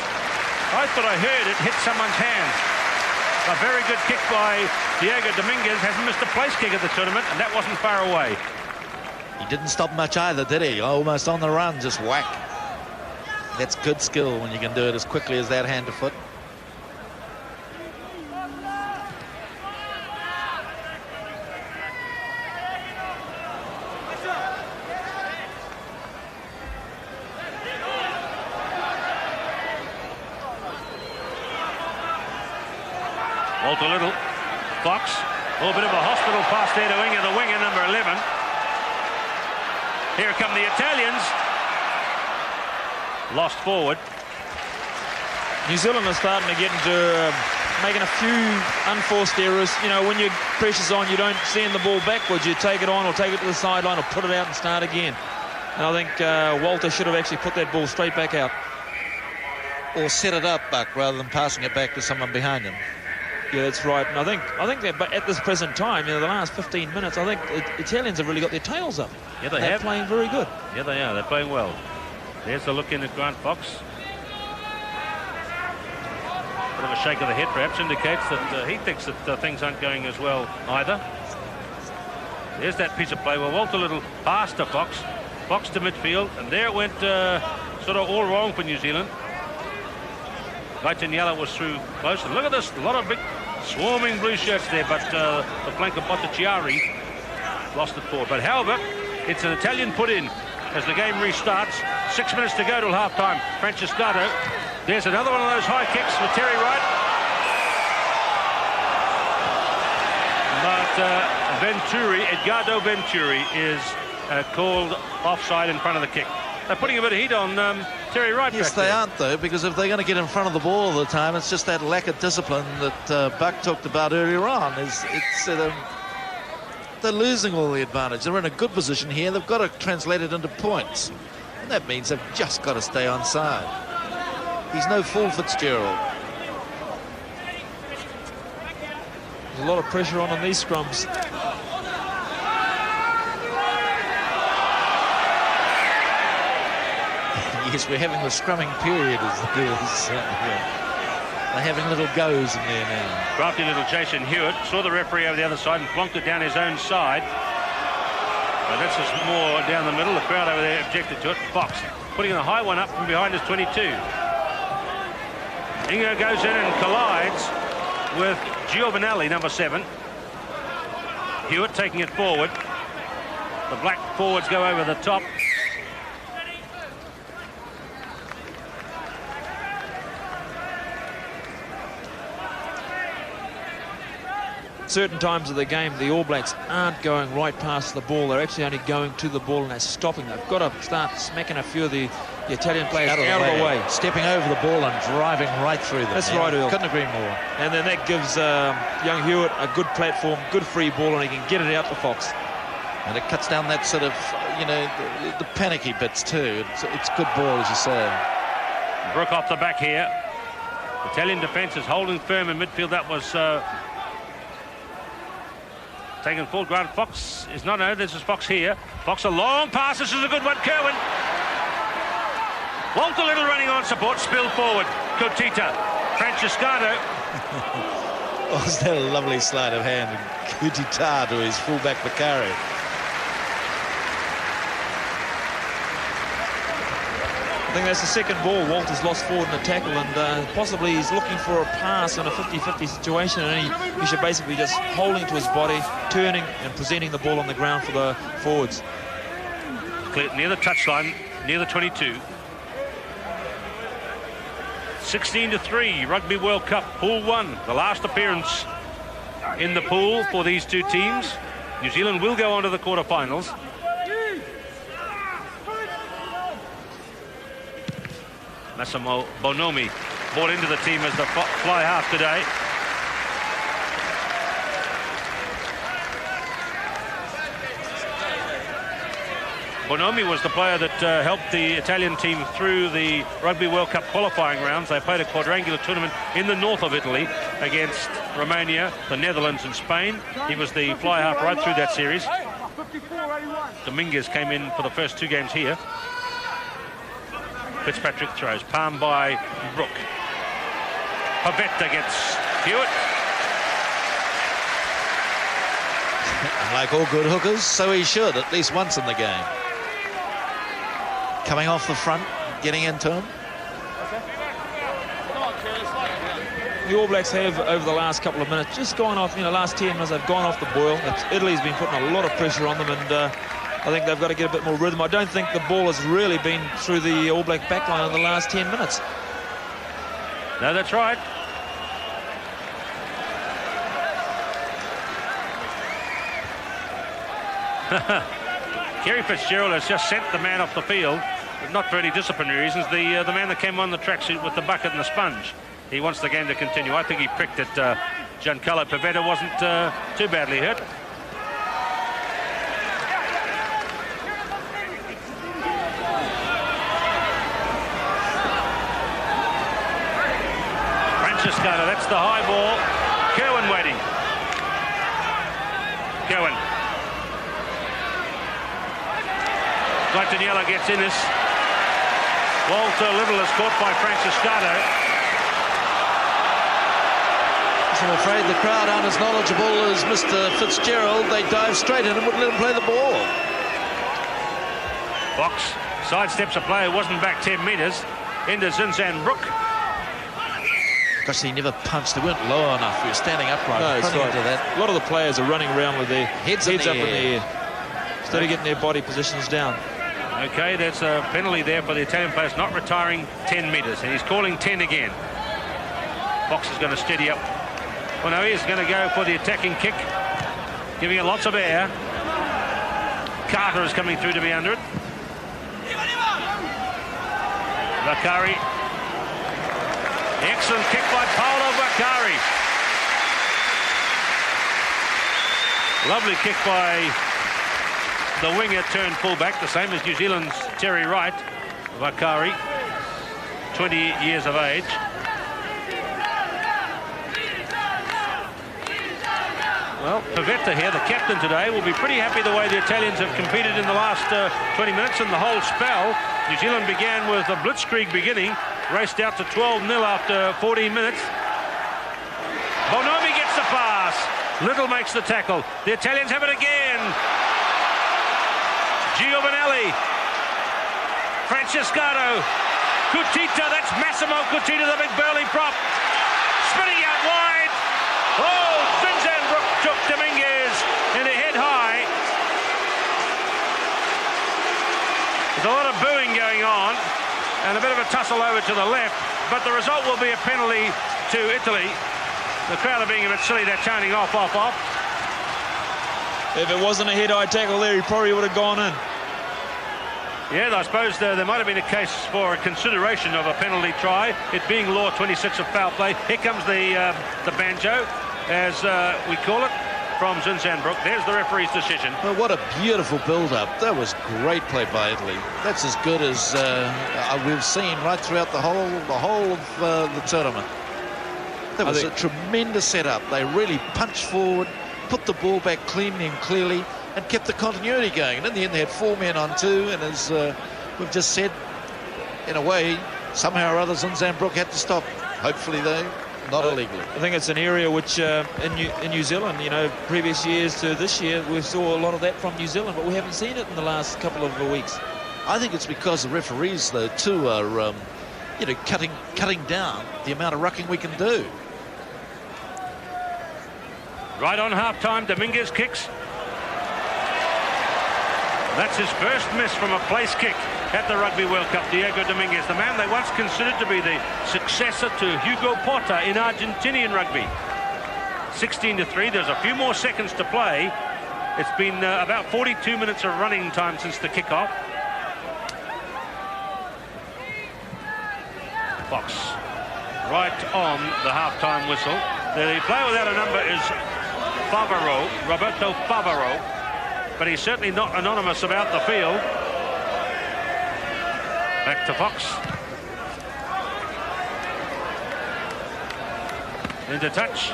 I thought I heard it hit someone's hand. A very good kick by Diego Dominguez. Hasn't missed a place kick at the tournament, and that wasn't far away. He didn't stop much either, did he? Almost on the run, just whack. That's good skill when you can do it as quickly as that, hand to foot. Walter Little, Fox, a little bit of a hospital pass there to Inga, the winger, number 11. Here come the Italians. Lost forward. New Zealand are starting to get into making a few unforced errors. You know, when your pressure's on, you don't send the ball backwards. You take it on or take it to the sideline or put it out and start again. And I think Walter should have actually put that ball straight back out. Or set it up, Buck, rather than passing it back to someone behind him. Yeah, that's right. And I think that at this present time, you know, the last 15 minutes, I think the Italians have really got their tails up. Yeah, they They're have. playing very good. Yeah, they are. They're playing well. There's a look in at Grant Fox. Bit of a shake of the head perhaps indicates that he thinks that things aren't going as well either. There's that piece of play. Well, Walter Little passed to Fox. Fox to midfield, and there it went sort of all wrong for New Zealand. Cuttitta was through close. And look at this, a lot of big swarming blue shirts there, but the flank of Bottichiari lost it forward. But however, it's an Italian put in as the game restarts. 6 minutes to go till half-time. Francescato. There's another one of those high kicks for Terry Wright. But Edgardo Venturi is called offside in front of the kick. They're putting a bit of heat on Terry Wright. Yes, they aren't, though, because if they're going to get in front of the ball all the time, it's just that lack of discipline that Buck talked about earlier on. They're losing all the advantage. They're in a good position here. They've got to translate it into points. And that means they've just got to stay on side. He's no fool, Fitzgerald. There's a lot of pressure on these scrums. Yes, we're having the scrumming period. They're having little goes in there now. Crafty little Jason Hewett saw the referee over the other side and plonked it down his own side. But that's just more down the middle. The crowd over there objected to it. Fox putting a high one up from behind his 22. Ingo goes in and collides with Tuigamala, number 7. Hewett taking it forward. The black forwards go over the top. Certain times of the game, the All Blacks aren't going right past the ball. They're actually only going to the ball and they're stopping. They've got to start smacking a few of the Italian players out of the way. Stepping over the ball and driving right through them. That's right, Earl. Couldn't agree more. And then that gives young Hewett a good platform, good free ball, and he can get it out to Fox. And it cuts down that sort of, you know, the panicky bits too. It's good ball, as you say. Brooke off the back here. Italian defence is holding firm in midfield. That was taken full ground. Fox is not. No, this is Fox here. Fox a long pass. This is a good one. Kerwin. Walter Little running on support. Spilled forward. Cuttitta. Francescano. Was that a lovely sleight of hand? Cuttitta to his fullback Bakari. I think that's the second ball. Walter's lost forward in a tackle, and possibly he's looking for a pass in a 50-50 situation, and he should basically just holding to his body, turning and presenting the ball on the ground for the forwards. Near the touchline, near the 22. 16-3, Rugby World Cup, Pool 1. The last appearance in the pool for these two teams. New Zealand will go on to the quarterfinals. Massimo Bonomi brought into the team as the fly half today. Bonomi was the player that helped the Italian team through the Rugby World Cup qualifying rounds. They played a quadrangular tournament in the north of Italy against Romania, the Netherlands and Spain. He was the fly half right through that series. Dominguez came in for the first 2 games here. Fitzpatrick throws, palm by Brooke. Pavetta gets Hewett. And like all good hookers, so he should, at least once in the game. Coming off the front, getting into him. The All Blacks have, over the last couple of minutes, just gone off, last 10 minutes, they've gone off the boil. Italy's been putting a lot of pressure on them, and I think they've got to get a bit more rhythm. I don't think the ball has really been through the All Black backline in the last 10 minutes. No, that's right. Kerry Fitzgerald has just sent the man off the field, but not for any disciplinary reasons. The man that came on the tracksuit with the bucket and the sponge. He wants the game to continue. I think he pricked it. Giancarlo Pavetta wasn't too badly hurt. Francescano, that's the high ball. Kerwin waiting. Kerwin. Cuttitta gets in this. Walter Little is caught by Francescano. I'm afraid the crowd aren't as knowledgeable as Mr. Fitzgerald. They dive straight in and wouldn't let him play the ball. Fox sidesteps a player who wasn't back 10 metres into Zinzan Brooke. Gosh, he never punched. They weren't low enough. He was standing upright. No, it's right. That. A lot of the players are running around with their heads up in the air instead of getting their body positions down. Okay, there's a penalty there for the Italian players not retiring 10 metres, and he's calling 10 again. Fox is going to steady up. Well, no, he's going to go for the attacking kick, giving it lots of air. Carter is coming through to be under it. Bakari. Excellent kick by Paolo Bakari. Lovely kick by the winger turned fullback, the same as New Zealand's Terry Wright. Bakari. 20 years of age. Well, Cuttitta here, the captain today, will be pretty happy the way the Italians have competed in the last 20 minutes and the whole spell. New Zealand began with a blitzkrieg beginning, raced out to 12-0 after 14 minutes. Bonomi gets the pass. Little makes the tackle. The Italians have it again. Giovanelli. Francescato. Cuttitta, that's Massimo Cuttitta, the big burly prop. Spinning out wide. Oh, Brooke took Dominguez in a head high. There's a lot of booing going on and a bit of a tussle over to the left, but the result will be a penalty to Italy. The crowd are being a bit silly, they're chanting off. If it wasn't a head-high tackle there, he probably would have gone in. Yeah, I suppose there might have been a case for a consideration of a penalty try, it being law 26 of foul play. Here comes the banjo, as we call it, from Brooke. There's the referee's decision. Well, what a beautiful build-up. That was great play by Italy. That's as good as we've seen right throughout the whole of the tournament. That was a tremendous setup. They really punched forward, put the ball back cleanly and clearly, and kept the continuity going. And in the end, they had 4 men on 2, and as we've just said, in a way, somehow or other, Brooke had to stop. Hopefully, though, not illegally. I think it's an area which, in New Zealand, you know, previous years to this year, we saw a lot of that from New Zealand, but we haven't seen it in the last couple of weeks. I think it's because the referees, though, too, are, cutting down the amount of rucking we can do. Right on half-time, Dominguez kicks. That's his first miss from a place kick at the Rugby World Cup. Diego Dominguez, the man they once considered to be the successor to Hugo Porta in Argentinian rugby. 16-3, there's a few more seconds to play. It's been about 42 minutes of running time since the kickoff. Fox, right on the half-time whistle. The player without a number is Roberto Favaro, but he's certainly not anonymous about the field. Back to Fox. Into touch.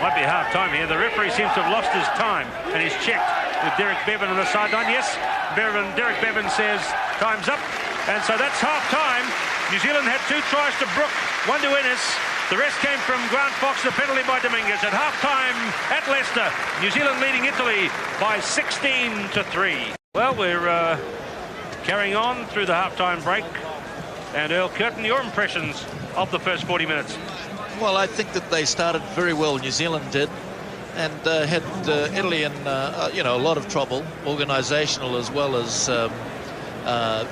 Might be half-time here. The referee seems to have lost his time, and he's checked with Derek Bevan on the sideline. Yes, Derek Bevan says time's up, and so that's half-time. New Zealand had 2 tries to Brooke, 1 to Ennis. The rest came from Grant Fox, the penalty by Dominguez. At half-time at Leicester, New Zealand leading Italy by 16-3. Well, we're carrying on through the half-time break. And Earl Curtin, your impressions of the first 40 minutes? Well, I think that they started very well, New Zealand did, and had Italy in, a lot of trouble, organisational as well as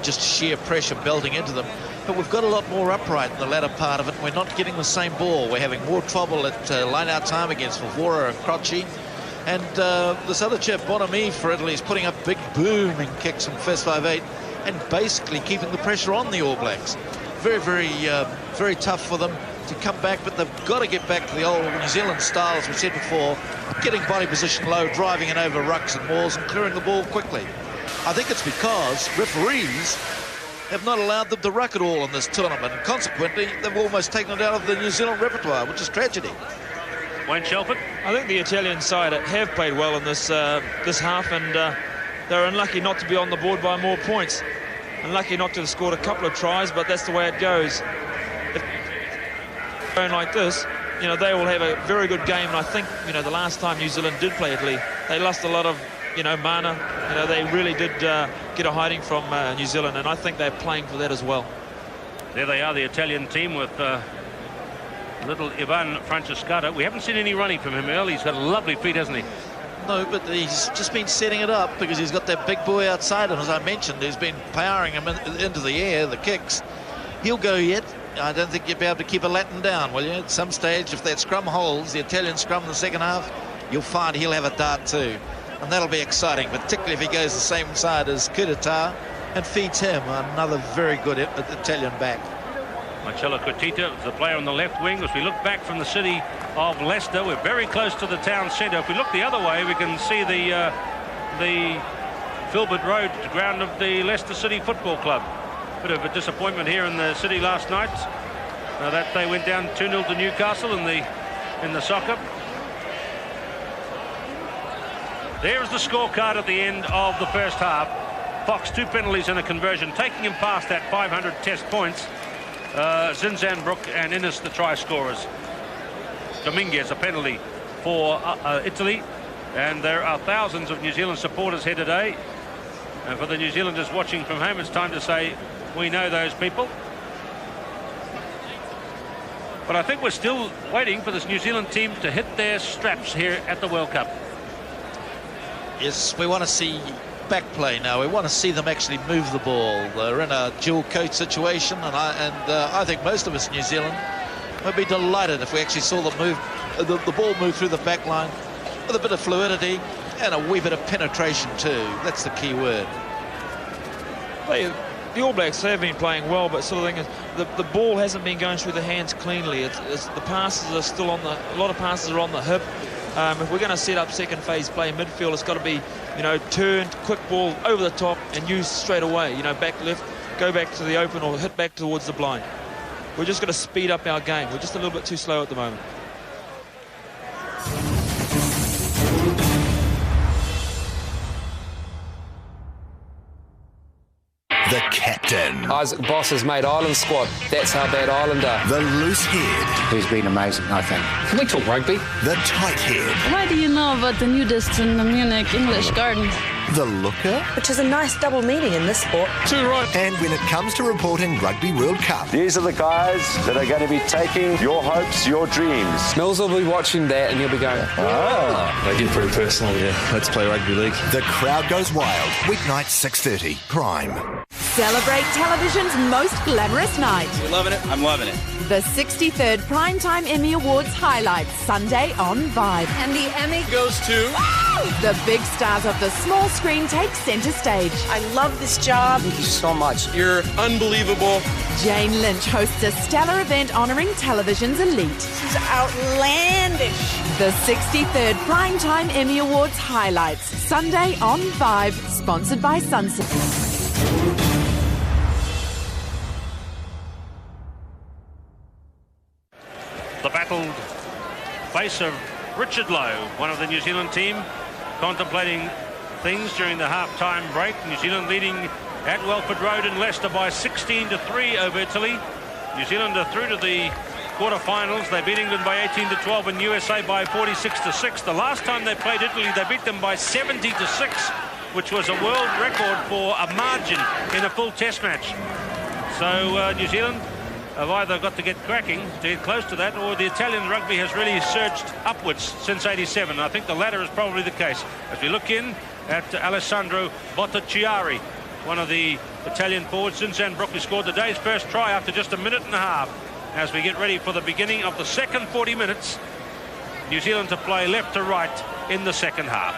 just sheer pressure belting into them. But we've got a lot more upright in the latter part of it. We're not getting the same ball. We're having more trouble at line-out time against Vavora and Croce. And this other chap, Bonomi, for Italy, is putting up big booming kicks from first 5-8 and basically keeping the pressure on the All Blacks. Very, very tough for them to come back, but they've got to get back to the old New Zealand style, as we said before, getting body position low, driving it over rucks and mauls and clearing the ball quickly. I think it's because referees have not allowed them to ruck at all in this tournament, and consequently they've almost taken it out of the New Zealand repertoire, which is tragedy. Wayne Shelford? I think the Italian side have played well in this half, and they're unlucky not to be on the board by more points. Unlucky not to have scored a couple of tries, but that's the way it goes. If going like this, they will have a very good game, and I think, the last time New Zealand did play Italy, they lost a lot of, mana. They really did get a hiding from New Zealand, and I think they're playing for that as well. There they are, the Italian team with little Ivan Francescato. We haven't seen any running from him, Earl. He's got lovely feet, hasn't he? No, but he's just been setting it up because he's got that big boy outside him, as I mentioned, who's been powering him into the air, the kicks. He'll go yet. I don't think you'll be able to keep a Latin down, will you? At some stage, if that scrum holds, the Italian scrum in the second half, you'll find he'll have a dart too. And that'll be exciting, particularly if he goes the same side as Cuttitta and feeds him another very good Italian back. Marcello Cuttitta is the player on the left wing. As we look back from the city of Leicester, we're very close to the town centre. If we look the other way, we can see the Filbert Road, ground of the Leicester City Football Club. Bit of a disappointment here in the city last night. That they went down 2-0 to Newcastle in the soccer. There's the scorecard at the end of the first half. Fox 2 penalties and a conversion, taking him past that 500 test points. Zinzan, Brooke and Innes the try scorers. Dominguez a penalty for Italy, and there are thousands of New Zealand supporters here today. And for the New Zealanders watching from home, it's time to say we know those people. But I think we're still waiting for this New Zealand team to hit their straps here at the World Cup. Yes, we want to see back play now. We want to see them actually move the ball. They're in a dual coach situation, and I think most of us in New Zealand would be delighted if we actually saw them move the ball move through the back line with a bit of fluidity and a wee bit of penetration too. That's the key word. The All Blacks have been playing well, but sort of thing is the ball hasn't been going through the hands cleanly. It's the passes are still on a lot of passes are on the hip. If we're going to set up second phase play, midfield it's got to be, turned, quick ball over the top and used straight away. Back left, go back to the open or hit back towards the blind. We're just going to speed up our game. We're just a little bit too slow at the moment. The captain. Isaac Boss has made Ireland squad. That's how bad Ireland are. The loose head. He's been amazing, I think. Can we talk rugby? The tight head. Why do you know about the nudist in the Munich English Gardens? The looker. Which is a nice double meaning in this sport. Too right. And when it comes to reporting Rugby World Cup. These are the guys that are going to be taking your hopes, your dreams. Mills will be watching that and he'll be going, They get pretty personal, yeah. Let's play rugby league. The crowd goes wild. Weeknight 6:30. Prime. Celebrate television's most glamorous night. You're loving it? I'm loving it. The 63rd Primetime Emmy Awards highlights Sunday on Vibe. And the Emmy goes to... The big stars of the small screen take centre stage. I love this job. Thank you so much. You're unbelievable. Jane Lynch hosts a stellar event honouring television's elite. This is outlandish. The 63rd Primetime Emmy Awards highlights Sunday on Vibe, sponsored by Sunset. The battled face of Richard Lowe, one of the New Zealand team, contemplating things during the half-time break. New Zealand leading at Welford Road in Leicester by 16-3 over Italy. New Zealand are through to the quarter-finals. They beat England by 18-12 and USA by 46-6. The last time they played Italy, they beat them by 70-6, which was a world record for a margin in a full test match. So New Zealand have either got to get cracking to get close to that, or the Italian rugby has really surged upwards since '87. I think the latter is probably the case. As we look in at Alessandro Bottacciari, one of the Italian forwards. Zinzan Brooke scored the day's first try after just a minute and a half. As we get ready for the beginning of the second 40 minutes, New Zealand to play left to right in the second half.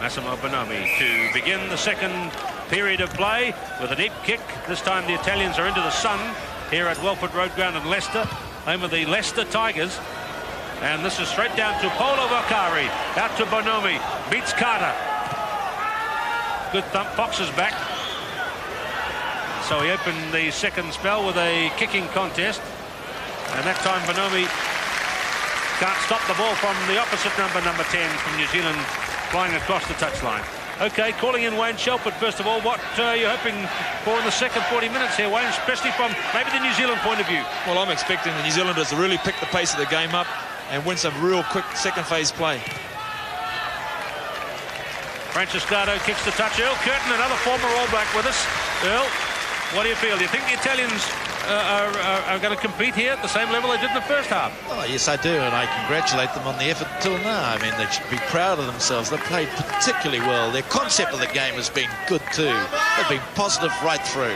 Massimo Bonomi to begin the second period of play with a deep kick. This time the Italians are into the sun here at Welford Road Ground in Leicester, home of the Leicester Tigers. And this is straight down to Polo Vakari, out to Bonomi, beats Carter. Good thump, Fox is back. So he opened the second spell with a kicking contest. And that time Bonomi can't stop the ball from the opposite number 10 from New Zealand, flying across the touchline. Okay, calling in Wayne Shelford first of all. What are you hoping for in the second 40 minutes here, Wayne, especially from maybe the New Zealand point of view? Well, I'm expecting the New Zealanders to really pick the pace of the game up and win some real quick second phase play. Francescato kicks the touch. Earl Curtin, another former All Black with us. Earl, what do you feel? Do you think the Italians are going to compete here at the same level they did in the first half? Oh, yes, I do, and I congratulate them on the effort till now. I mean, they should be proud of themselves. They've played particularly well. Their concept of the game has been good too. They've been positive right through.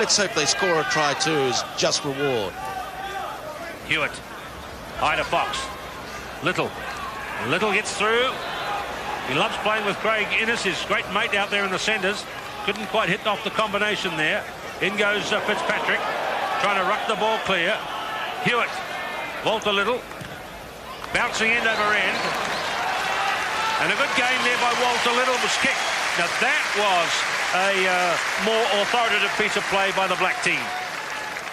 Let's hope they score a try too as just reward. Hewett, high to Fox. Little gets through. He loves playing with Craig Innes, his great mate out there in the centres. Couldn't quite hit off the combination there. In goes Fitzpatrick, trying to ruck the ball clear. Hewett, Walter Little, bouncing end over end. And a good game there by Walter Little was kicked. Now that was a more authoritative piece of play by the black team.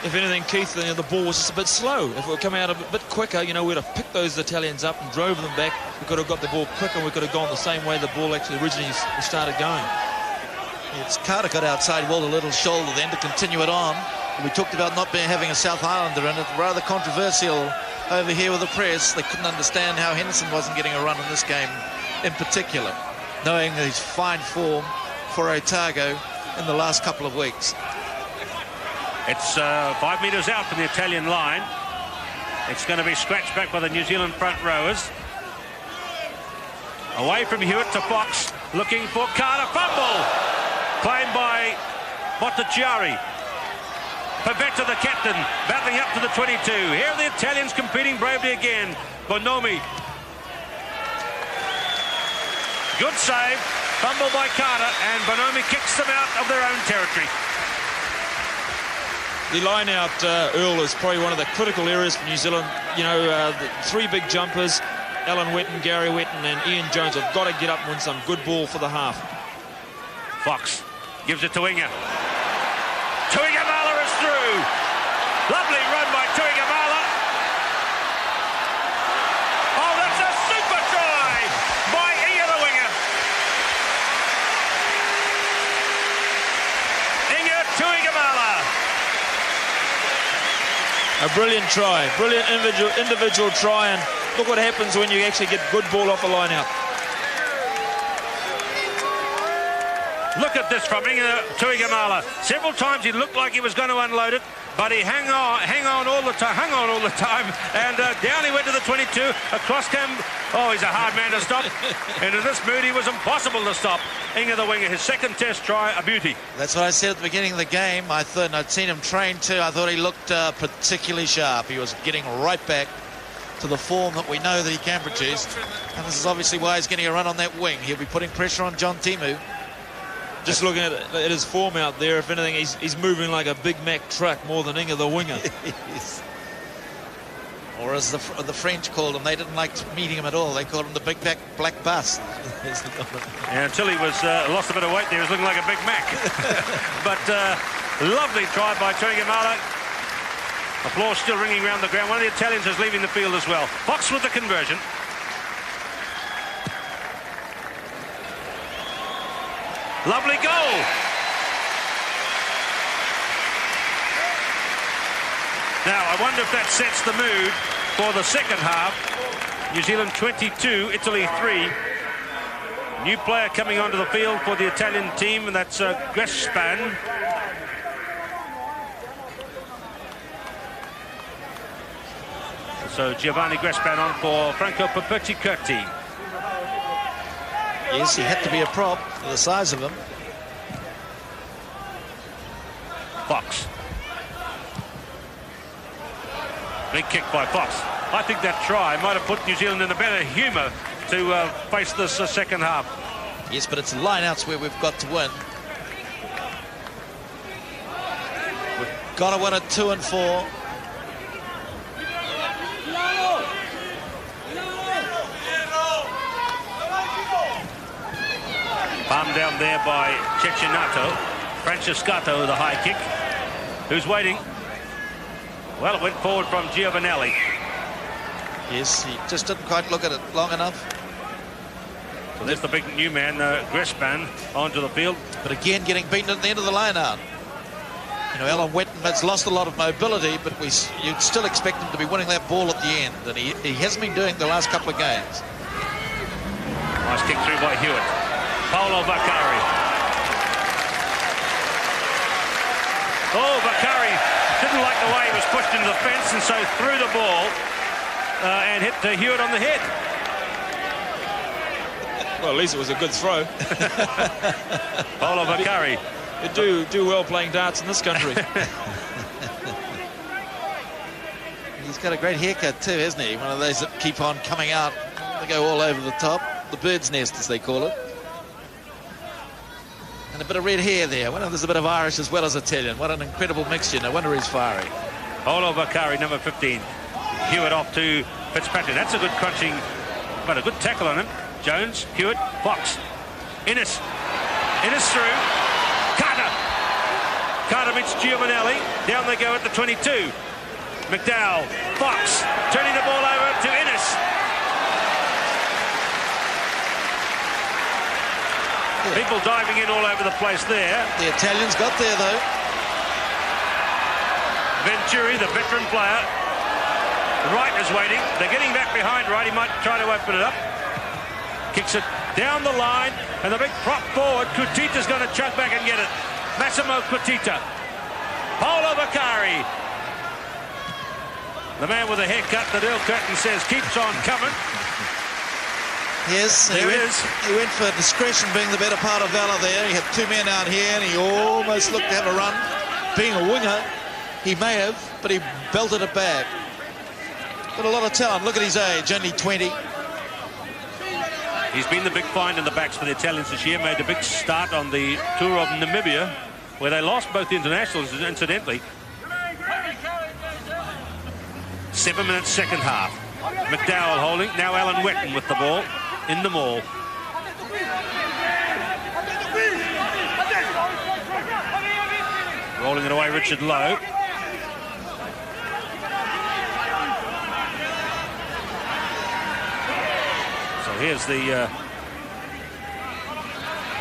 If anything, Keith, the ball was just a bit slow. If it would come out a bit quicker, you know, we'd have picked those Italians up and drove them back. We could have got the ball quicker. We could have gone the same way the ball actually originally started going. It's Carter got outside Walter Little's shoulder then to continue it on. We talked about not having a South Islander in it. Rather controversial over here with the press. They couldn't understand how Henderson wasn't getting a run in this game in particular, knowing his fine form for Otago in the last couple of weeks. It's 5 metres out from the Italian line. It's going to be scratched back by the New Zealand front rowers. Away from Hewett to Fox, looking for Carter. Fumble! Claimed by Bottigiari. Pavetta, the captain, battling up to the 22. Here are the Italians competing bravely again. Bonomi. Good save. Fumble by Carter, and Bonomi kicks them out of their own territory. The line-out, Earl, is probably one of the critical areas for New Zealand. You know, the three big jumpers, Alan Wetton, Gary Wetton and Ian Jones, have got to get up and win some good ball for the half. Fox gives it to Inga. Tuigamala is through. Lovely run by Tuigamala. Oh, that's a super try by Inga the winger. Inga Tuigamala. A brilliant try, brilliant individual try, and look what happens when you actually get good ball off the line out. Look at this from Inga Tuigamala. Several times he looked like he was going to unload it, but he hung on all the time, and down he went to the 22. Across came. Oh, he's a hard man to stop. And in this mood, he was impossible to stop. Inga the winger, his second test try, a beauty. That's what I said at the beginning of the game. I thought, and I'd seen him train too. I thought he looked particularly sharp. He was getting right back to the form that we know that he can produce. And this is obviously why he's getting a run on that wing. He'll be putting pressure on John Timu. Just looking at his form out there, if anything, he's moving like a Big Mac truck more than Inga the winger. Yes. Or as the French called him, they didn't like meeting him at all. They called him the Big Black Bus. Yeah, until he was lost a bit of weight there, he was looking like a Big Mac. But lovely try by Tuigamala. Applause still ringing around the ground. One of the Italians is leaving the field as well. Fox with the conversion. Lovely goal. Now, I wonder if that sets the mood for the second half. New Zealand 22, Italy 3. New player coming onto the field for the Italian team, and that's Grespan. So Giovanni Grespan on for Franco Perpetucci. Yes, he had to be a prop for the size of him. Fox. Big kick by Fox. I think that try might have put New Zealand in a better humour to face this second half. Yes, but it's line-outs where we've got to win. We've got to win at 2 and 4. Palm down there by Cecchinato. Francescato, the high kick. Who's waiting? Well, it went forward from Giovanelli. Yes, he just didn't quite look at it long enough. So there's the big new man, Grespan, onto the field. But again, getting beaten at the end of the line-out. You know, Alan Wetton has lost a lot of mobility, but you'd still expect him to be winning that ball at the end, and he hasn't been doing the last couple of games. Nice kick through by Hewett. Paolo Vaccari. Oh, Vaccari didn't like the way he was pushed into the fence, and so threw the ball and hit Hewett on the head. Well, at least it was a good throw. Paolo Vaccari. You do well playing darts in this country. He's got a great haircut too, hasn't he? One of those that keep on coming out. They go all over the top. The bird's nest, as they call it. And a bit of red hair there. I wonder if there's a bit of Irish as well as Italian. What an incredible mixture. No wonder he's fiery. Paulo Bakari, number 15. Hewett off to Fitzpatrick. That's a good crunching, but a good tackle on him. Jones, Hewett, Fox. Innes through. Carter meets Tuigamala. Down they go at the 22. McDowell, Fox, turning the ball over to Innes. Yeah. People diving in all over the place there. The Italians got there, though. Venturi, the veteran player. Wright is waiting. They're getting back behind Wright. He might try to open it up. Kicks it down the line, and the big prop forward, Cuttitta's going to chuck back and get it. Massimo Cuttitta. Paulo Bakari. The man with a haircut that Earl Curtin says keeps on coming. Yes, he went for discretion, being the better part of valor there. He had two men out here, and he almost looked to have a run. Being a winger, he may have, but he belted it back. Got a lot of talent. Look at his age, only 20. He's been the big find in the backs for the Italians this year. Made a big start on the tour of Namibia, where they lost both internationals, incidentally. 7 minutes, second half. McDowell holding. Now Alan Wetton with the ball in the maul. Rolling it away, Richard Lowe. So here's the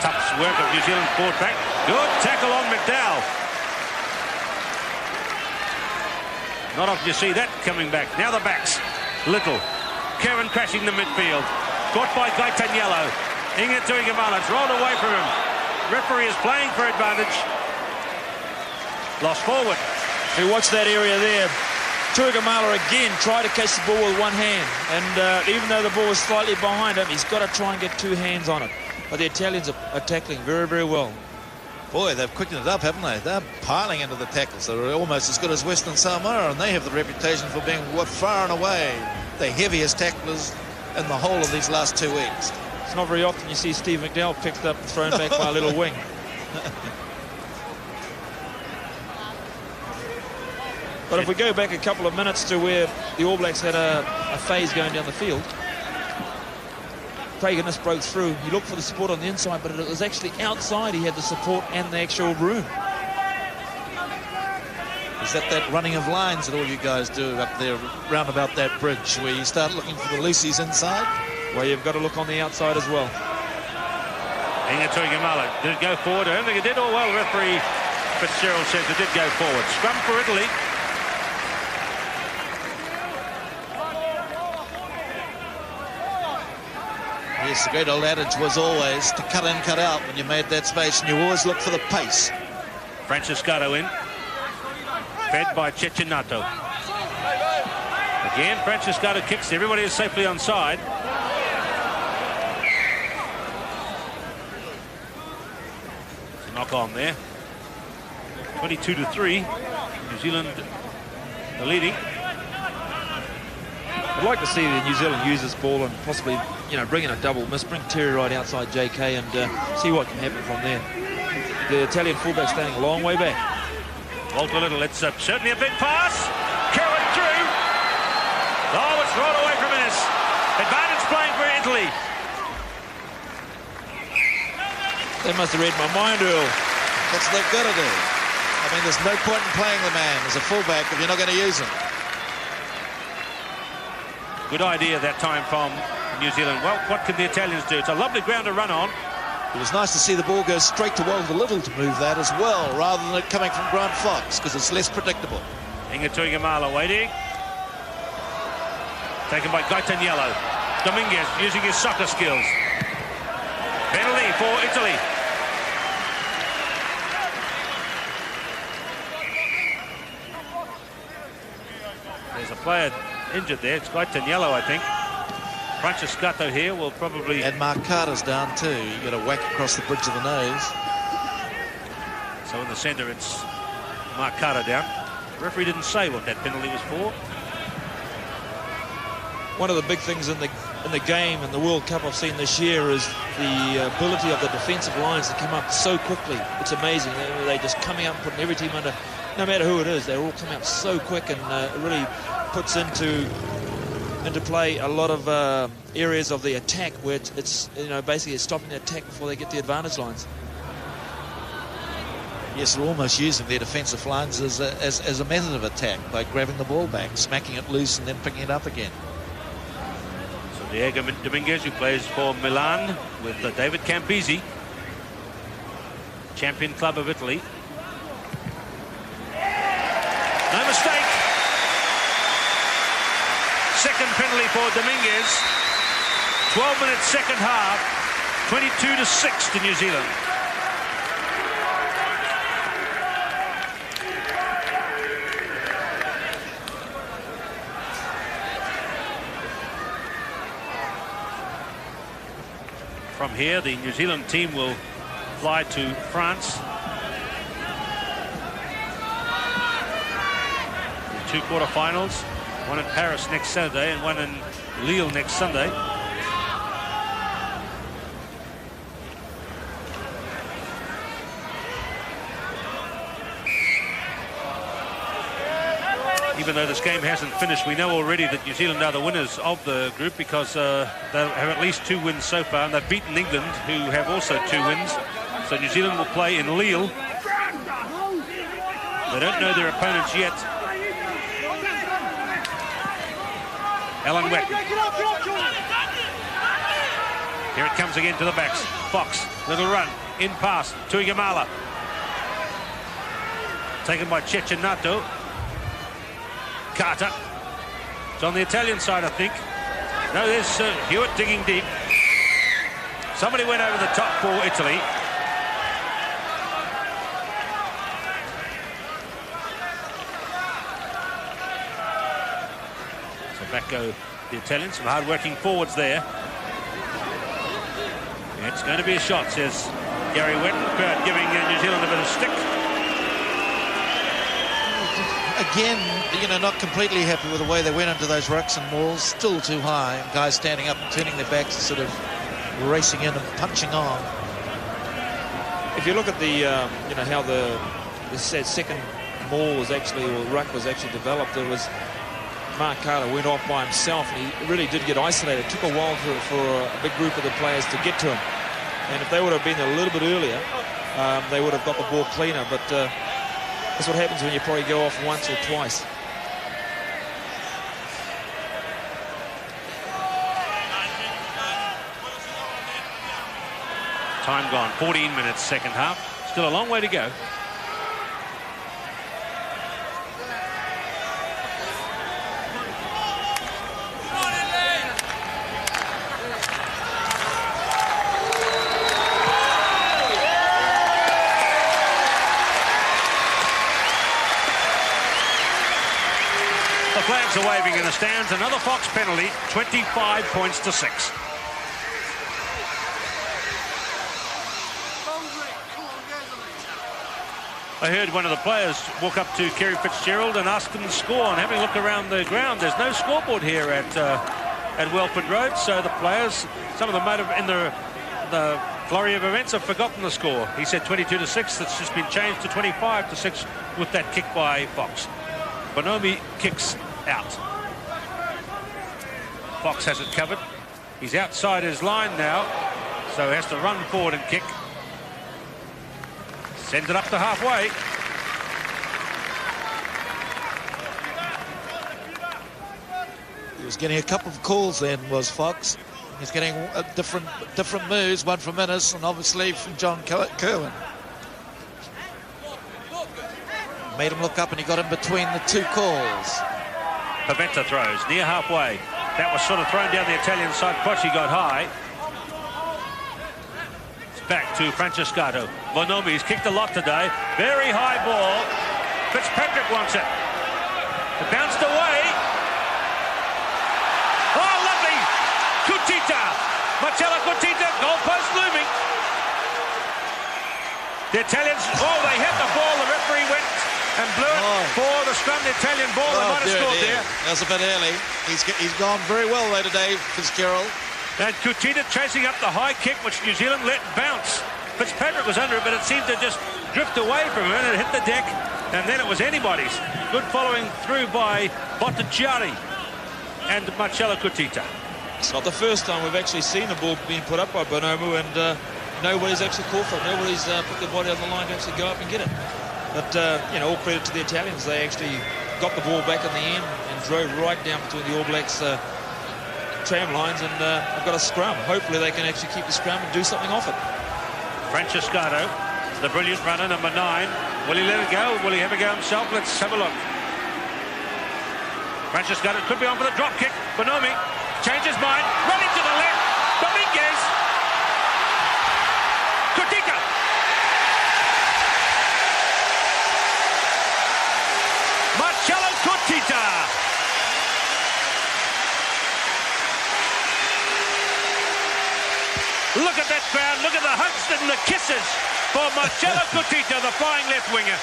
tough work of New Zealand forward pack. Good tackle on McDowell. Not often you see that coming back. Now the backs. Little. Kevin crashing the midfield. Caught by Gaetaniello. Inga Tuigamala. It's rolled away from him. Referee is playing for advantage. Lost forward. You watch that area there. Tuigamala again tried to catch the ball with one hand, and even though the ball was slightly behind him, he's got to try and get two hands on it. But the Italians are tackling very, very well. Boy, they've quickened it up, haven't they? They're piling into the tackles. They're almost as good as Western Samoa, and they have the reputation for being far and away the heaviest tacklers in the whole of these last 2 weeks. It's not very often you see Steve McDowell picked up and thrown back by a little wing. But if we go back a couple of minutes to where the All Blacks had a phase going down the field, Craig Innes broke through. He looked for the support on the inside, but it was actually outside he had the support and the actual room. Is that running of lines that all you guys do up there round about that bridge, where you start looking for the loosies inside? Well, you've got to look on the outside as well. Inga Tuigamala. Did it go forward? I don't think it did. Oh, well, referee Fitzgerald says it did go forward. Scrum for Italy. Yes, the great old adage was always to cut in, cut out when you made that space, and you always look for the pace. Franciscato in. Fed by Cecchinato. Again, Franciscato kicks. Everybody is safely onside. Knock on there. 22-3. New Zealand are leading. I'd like to see the New Zealand use this ball and possibly, bring in a double miss, bring Terry right outside JK and see what can happen from there. The Italian fullback standing a long way back. Walter Little, it's certainly a big pass. Hewett through. Oh, it's rolled away from Innes. Advantage playing for Italy. They must have read my mind, Earl. That's what they've got to do. I mean, there's no point in playing the man as a fullback if you're not going to use him. Good idea that time from New Zealand. Well, what can the Italians do? It's a lovely ground to run on. It was nice to see the ball go straight to Walter Little to move that as well, rather than it coming from Grant Fox, because it's less predictable. Inga Tuigamala waiting. Taken by Gaetaniello. Dominguez using his soccer skills. Penalty for Italy. There's a player injured there. It's Gaetaniello, I think. Franciscato here will probably... And Mark Carter's down too. You got a whack across the bridge of the nose. So in the centre, it's Mark Carter down. The referee didn't say what that penalty was for. one of the big things in the game and the World Cup I've seen this year is the ability of the defensive lines to come up so quickly. It's amazing. They're just coming up and putting every team under, no matter who it is. They're all coming up so quick, and it really puts into play a lot of areas of the attack where it's basically stopping the attack before they get the advantage lines. Yes, they're almost using their defensive lines as a method of attack by grabbing the ball back, smacking it loose, and then picking it up again. So Diego Dominguez, who plays for Milan with David Campisi, champion club of Italy. No mistake. Second penalty for Dominguez. 12 minutes second half. 22-6 to New Zealand. From here, the New Zealand team will fly to France. The 2 quarterfinals, one in Paris next Saturday and one in Lille next Sunday. Even though this game hasn't finished, we know already that New Zealand are the winners of the group because they have at least 2 wins so far, and they've beaten England, who have also 2 wins. So New Zealand will play in Lille. They don't know their opponents yet. Alan Wetton. Here it comes again to the backs. Fox, little run, in pass, Tuigamala. Taken by Cecchinato. Carter. It's on the Italian side, I think. No, there's Hewett digging deep. Somebody went over the top for Italy. So back go the Italians, some hard-working forwards there. Yeah, it's going to be a shot, says Gary Wetton, giving New Zealand a bit of stick. Again, not completely happy with the way they went into those rucks and walls. Still too high. Guys standing up and turning their backs, sort of racing in and punching on. If you look at the, how the second maul was actually, or ruck was actually developed, there was Mark Carter went off by himself, and he really did get isolated. It took a while for a big group of the players to get to him. And if they would have been a little bit earlier, they would have got the ball cleaner. But that's what happens when you probably go off once or twice. Time gone, 14 minutes second half. Still a long way to go. The flags are waving in the stands. Another Fox penalty, 25 points to 6. I heard one of the players walk up to Kerry Fitzgerald and ask him the score, and having a look around the ground, there's no scoreboard here at Welford Road, so the players, some of them might have, in the flurry of events, have forgotten the score. He said 22-6. It's just been changed to 25-6 with that kick by Fox. Bonomi kicks out. Fox has it covered. He's outside his line now, so he has to run forward and kick. Sends it up to halfway. He was getting a couple of calls then, was Fox. He's getting different moves, one from Innes and obviously from John Kerwin. Made him look up and he got in between the 2 calls. Pavetta throws near halfway. That was sort of thrown down the Italian side. Pochi got high. Back to Francescato. Bonomi's kicked a lot today. Very high ball. Fitzpatrick wants it. It bounced away. Oh, lovely! Cuttitta. Marcelo Cuttitta. Goalpost looming. The Italians, they hit the ball. The referee went and blew it for the scrum. The Italian ball. They might have scored there. That was a bit early. He's gone very well there today, Fitzgerald. And Cuttitta chasing up the high kick, which New Zealand let bounce. Fitzpatrick was under it, but it seemed to just drift away from him, and it hit the deck, and then it was anybody's. Good following through by Fitzgerald and Marcello Cuttitta. It's not the first time we've actually seen a ball being put up by Bonomi, and nobody's actually called for it. Nobody's put their body on the line to actually go up and get it. But, all credit to the Italians. They actually got the ball back in the end and drove right down between the All Blacks tram lines, and have got a scrum. Hopefully they can actually keep the scrum and do something off it. Francescato, the brilliant runner, number 9. Will he let it go? Will he have a go himself? Let's have a look. Francescato could be on for the drop kick. Bonomi changes mind, running to the left. Dominguez. Cuttitta. Marcello Cuttitta. Look at that crowd. Look at the hugs and the kisses for Marcello Cuttitta, the flying left winger.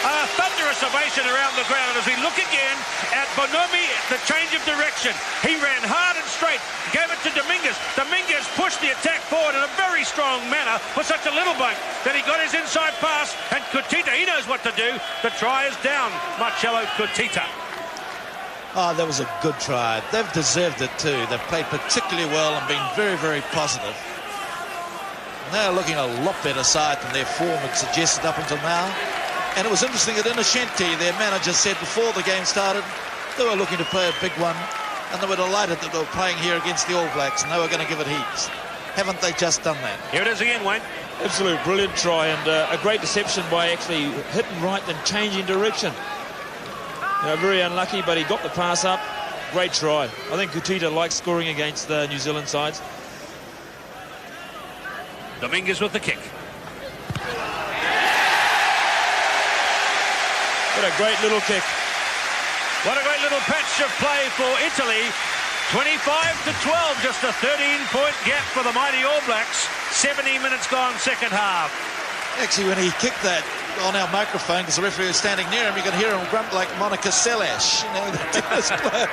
A thunderous ovation around the ground as we look again at Bonomi, the change of direction. He ran hard and straight, gave it to Dominguez. Dominguez pushed the attack forward in a very strong manner for such a little bloke. Then he got his inside pass, and Cuttitta, he knows what to do. The try is down, Marcello Cuttitta. Oh, that was a good try. They've deserved it too. They've played particularly well and been very, very positive. And they're looking a lot better side than their form had suggested up until now. And it was interesting that Innocenti, their manager, said before the game started they were looking to play a big one, and they were delighted that they were playing here against the All Blacks, and they were going to give it heaps. Haven't they just done that? Here it is again, Wayne. Absolute brilliant try, and a great deception by actually hitting right then changing direction. Very unlucky, but he got the pass up. Great try. I think Cuttitta likes scoring against the New Zealand sides. Dominguez with the kick. What a great little kick. What a great little patch of play for Italy. 25-12, just a 13-point gap for the mighty All Blacks. 70 minutes gone, second half. Actually, when he kicked that on our microphone, because the referee was standing near him, you could hear him grunt like Monica Seles, the tennis player.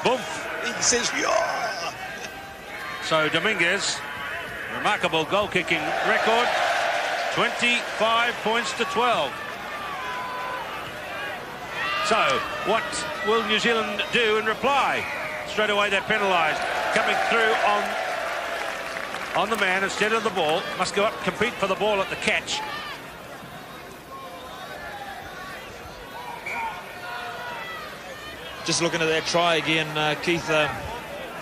Boom. He says, yeah. So Dominguez, remarkable goal-kicking record, 25 points to 12. So, what will New Zealand do in reply? Straight away they're penalised. Coming through on the man instead of the ball. Must go up, compete for the ball at the catch. Just looking at that try again, Keith, the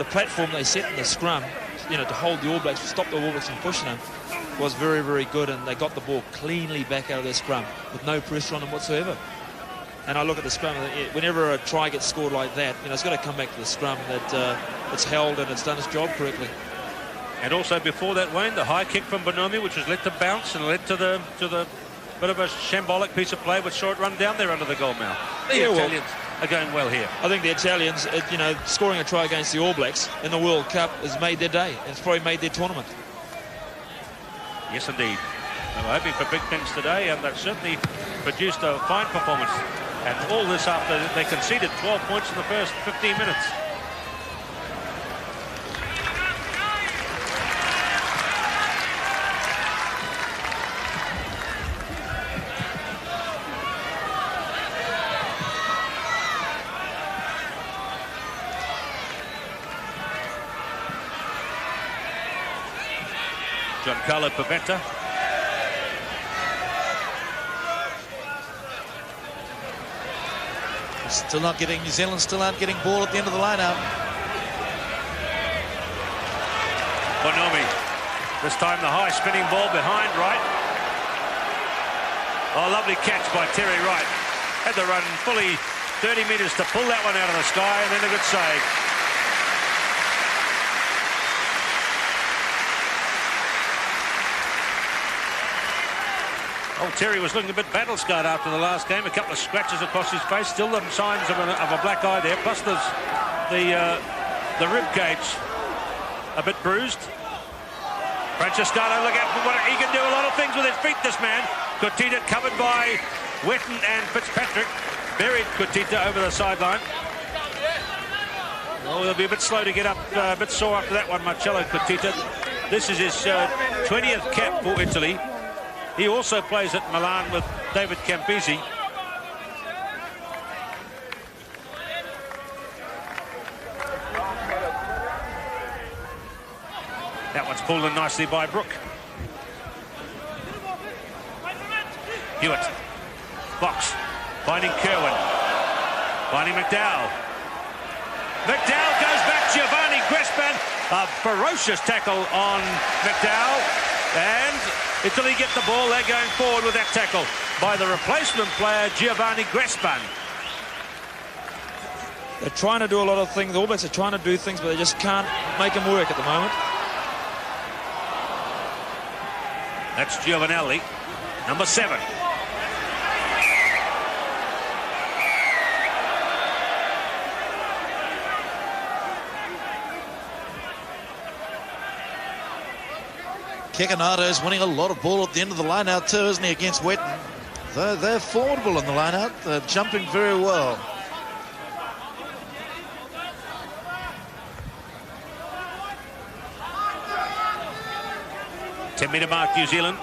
platform they set in the scrum, to hold the All Blacks, to stop the All Blacks from pushing them, was very, very good, and they got the ball cleanly back out of their scrum with no pressure on them whatsoever. And I look at the scrum, whenever a try gets scored like that, it's got to come back to the scrum that it's held and it's done its job correctly. And also before that, Wayne, the high kick from Bonomi, which was let to bounce and led to the bit of a shambolic piece of play, which saw it run down there under the goal mouth. The Italians are going well here. I think the Italians, scoring a try against the All Blacks in the World Cup has made their day. It's probably made their tournament. Yes, indeed. They were hoping for big things today, and they've certainly produced a fine performance. And all this after they conceded 12 points in the first 15 minutes. Giancarlo Pavetta. Still not getting, New Zealand still aren't getting ball at the end of the line-out. Bonomi. This time the high spinning ball behind Wright. Oh, lovely catch by Terry Wright. Had to run fully 30 metres to pull that one out of the sky, and then a good save. Oh, Terry was looking a bit battle-scarred after the last game. A couple of scratches across his face. Still the signs of a black eye there. Plus there's the rib cage a bit bruised. Francescato, look out for what he can do. A lot of things with his feet, this man. Cuttitta covered by Wetton and Fitzpatrick. Buried Cuttitta over the sideline. Oh, he'll be a bit slow to get up, a bit sore after that one, Marcello Cuttitta. This is his 20th cap for Italy. He also plays at Milan with David Campisi. That one's pulled in nicely by Brooke. Hewett. Fox. Finding Kerwin. Finding McDowell. McDowell goes back. Giovanni Grespan. A ferocious tackle on McDowell. And Italy get the ball. They're going forward with that tackle by the replacement player, Giovanni Grespan. They're trying to do a lot of things. The All Blacks are trying to do things, but they just can't make them work at the moment. That's Giovanelli, number 7. Cuttitta is winning a lot of ball at the end of the line-out too, isn't he, against Wetton? They're formidable in the line-out. They're jumping very well. Ten-metre mark, New Zealand.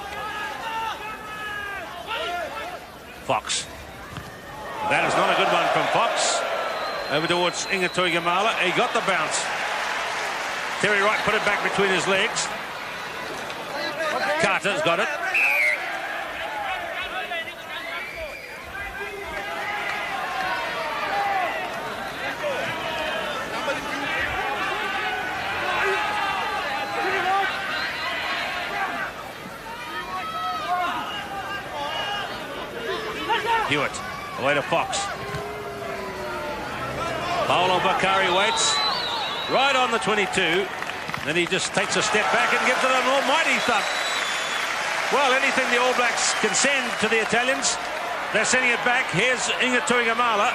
Fox. That is not a good one from Fox. Over towards Tuigamala. He got the bounce. Terry Wright put it back between his legs. Carter's got it. Hewett, away to Fox. Paolo Bakari waits right on the 22. Then he just takes a step back and gives it an almighty thump. Well, anything the All Blacks can send to the Italians, they're sending it back. Here's Tuigamala.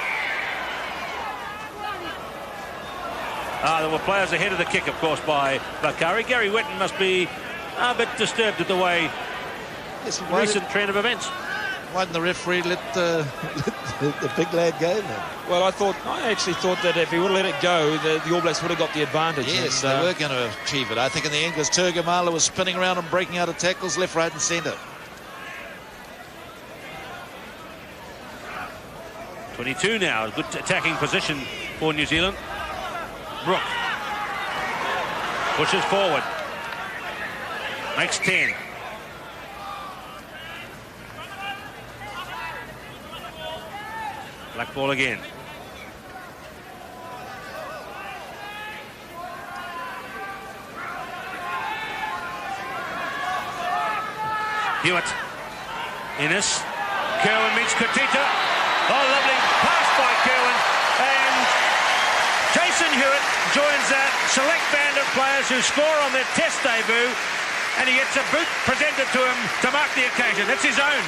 There were players ahead of the kick, of course, by Bakari. Gary Wetton must be a bit disturbed at the way recent trend of events. Why didn't the referee let the big lad go then? Well, I actually thought that if he would have let it go, the All Blacks would have got the advantage. Yes, they were going to achieve it. I think in the end, because Tuigamala was spinning around and breaking out of tackles left, right and centre. 22 now, good attacking position for New Zealand. Brooke pushes forward, makes 10. Black ball again. Hewett. Innes. Kerwin meets Cuttitta. Oh, lovely pass by Kerwin. And Jason Hewett joins that select band of players who score on their Test debut. And he gets a boot presented to him to mark the occasion. That's his own.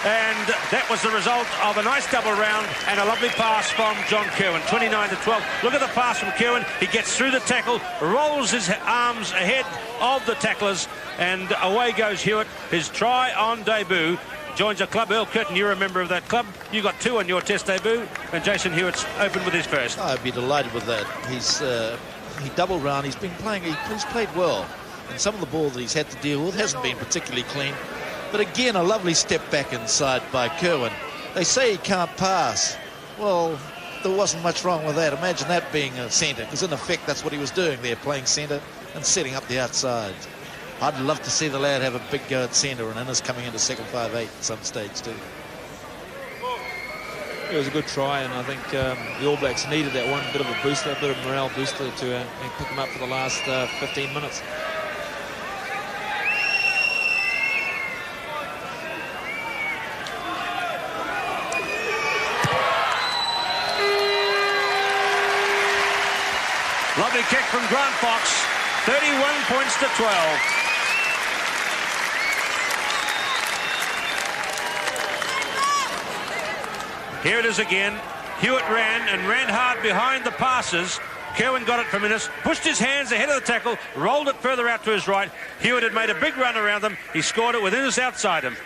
And that was the result of a nice double round and a lovely pass from John Kerwin, 29-12. Look at the pass from Kerwin. He gets through the tackle, rolls his arms ahead of the tacklers, and away goes Hewett. His try on debut. Joins a club. Earl Curtin, you're a member of that club. You got 2 on your Test debut, and Jason Hewett's opened with his first. I'd be delighted with that. He double round. He's been playing. He's played well, and some of the ball that he's had to deal with hasn't been particularly clean. But again, a lovely step back inside by Kerwin. They say he can't pass. Well, there wasn't much wrong with that. Imagine that being a centre, because in effect that's what he was doing there, playing centre and setting up the outside. I'd love to see the lad have a big go at centre, and Innes coming into second 5/8 at some stage too. It was a good try, and I think the All Blacks needed that one bit of a booster, a bit of morale booster to pick them up for the last 15 minutes. Lovely kick from Grant Fox, 31 points to 12. Here it is again. Hewett ran hard behind the passes. Kerwin got it from Innes, pushed his hands ahead of the tackle, rolled it further out to his right. Hewett had made a big run around them. He scored it with Innes outside him.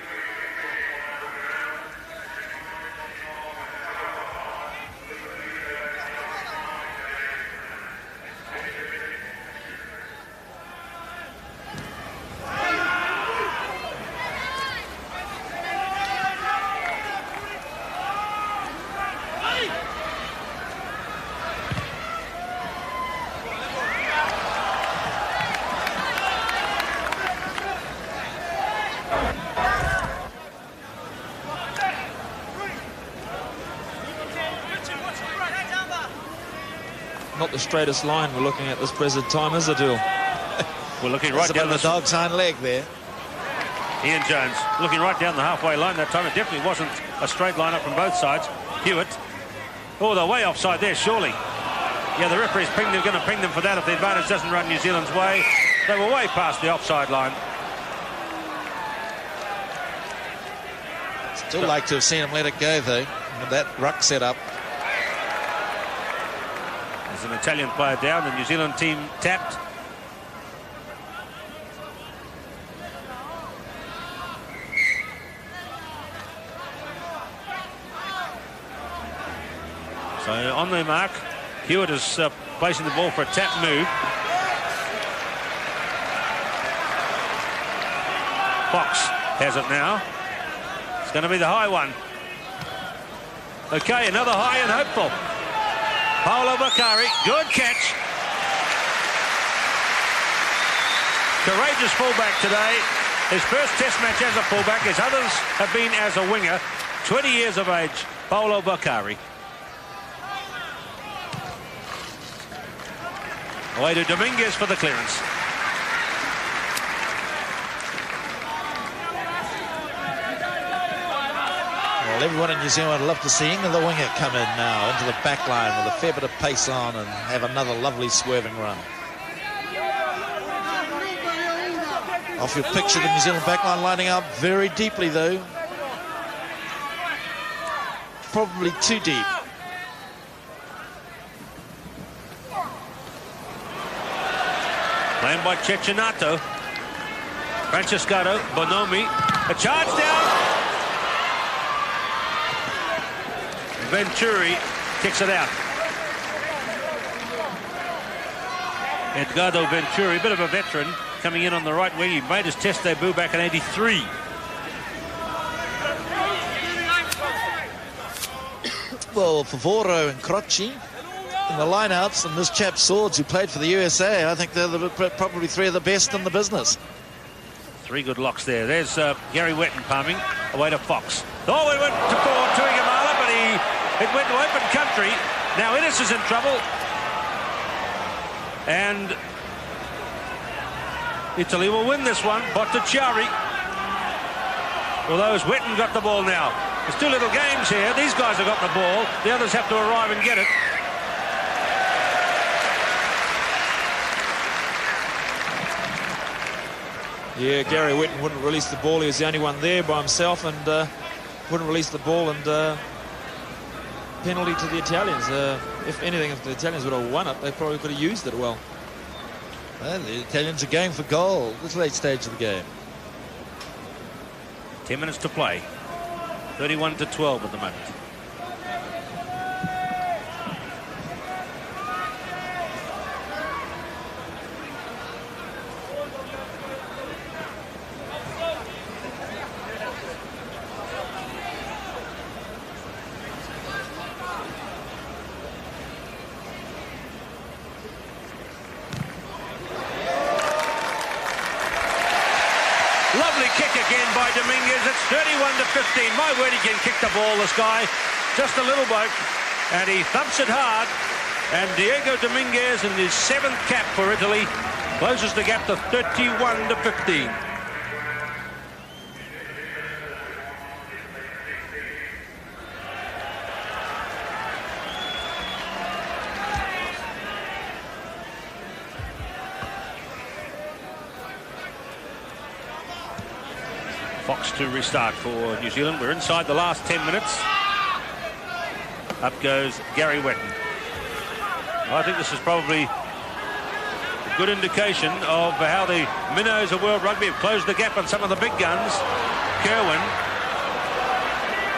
not the straightest line we're looking at this present time, is it, Jill? We're looking right down the dog's hind leg there. Ian Jones looking right down the halfway line that time. It definitely wasn't a straight line up from both sides. Hewett. Oh, they're way offside there, surely. Yeah, the referee's going to ping them for that if the advantage doesn't run New Zealand's way. They were way past the offside line. Still like to have seen him let it go, though, with that ruck set up. There's an Italian player down. The New Zealand team tapped. So on their mark, Hewett is placing the ball for a tap move. Fox has it now. It's going to be the high one. Okay, another high and hopeful. Paolo Bakari, good catch. Courageous fullback today. His first test match as a fullback. His others have been as a winger. 20 years of age, Paolo Bakari. Away to Dominguez for the clearance. Well, everyone in New Zealand would love to see Inga the winger come in now into the back line with a fair bit of pace on and have another lovely swerving run. Off your picture, the New Zealand back line lining up very deeply, though. Probably too deep. Playing by Cecchinato. Francescato, Bonomi. A charge down. Venturi kicks it out. Edgardo Venturi, a bit of a veteran, coming in on the right wing. He made his test debut back in '83. Well, Favoro and Croce in the lineouts, and this chap Swords, who played for the USA, I think they're probably three of the best in the business. Three good locks there. There's Gary Wetton palming away to Fox. Oh, it went to Tuigamala, but it went to open country. Now Innes is in trouble. And Italy will win this one. Botticelli. Although as Wetton got the ball now. There's two little games here. These guys have got the ball. The others have to arrive and get it. Yeah, Gary Wetton wouldn't release the ball. He was the only one there by himself and wouldn't release the ball, and penalty to the Italians. If anything, if the Italians would have won it, they probably could have used it well. Well, the Italians are going for goal this late stage of the game. 10 minutes to play. 31-12 at the moment. Lovely kick again by Dominguez. It's 31-15. My word, he can kick the ball, this guy. Just a little bloke. And he thumps it hard. And Diego Dominguez, in his 7th cap for Italy, closes the gap to 31-15. Fox to restart for New Zealand. We're inside the last 10 minutes. Up goes Gary Wetton. I think this is probably a good indication of how the minnows of World Rugby have closed the gap on some of the big guns. Kerwin,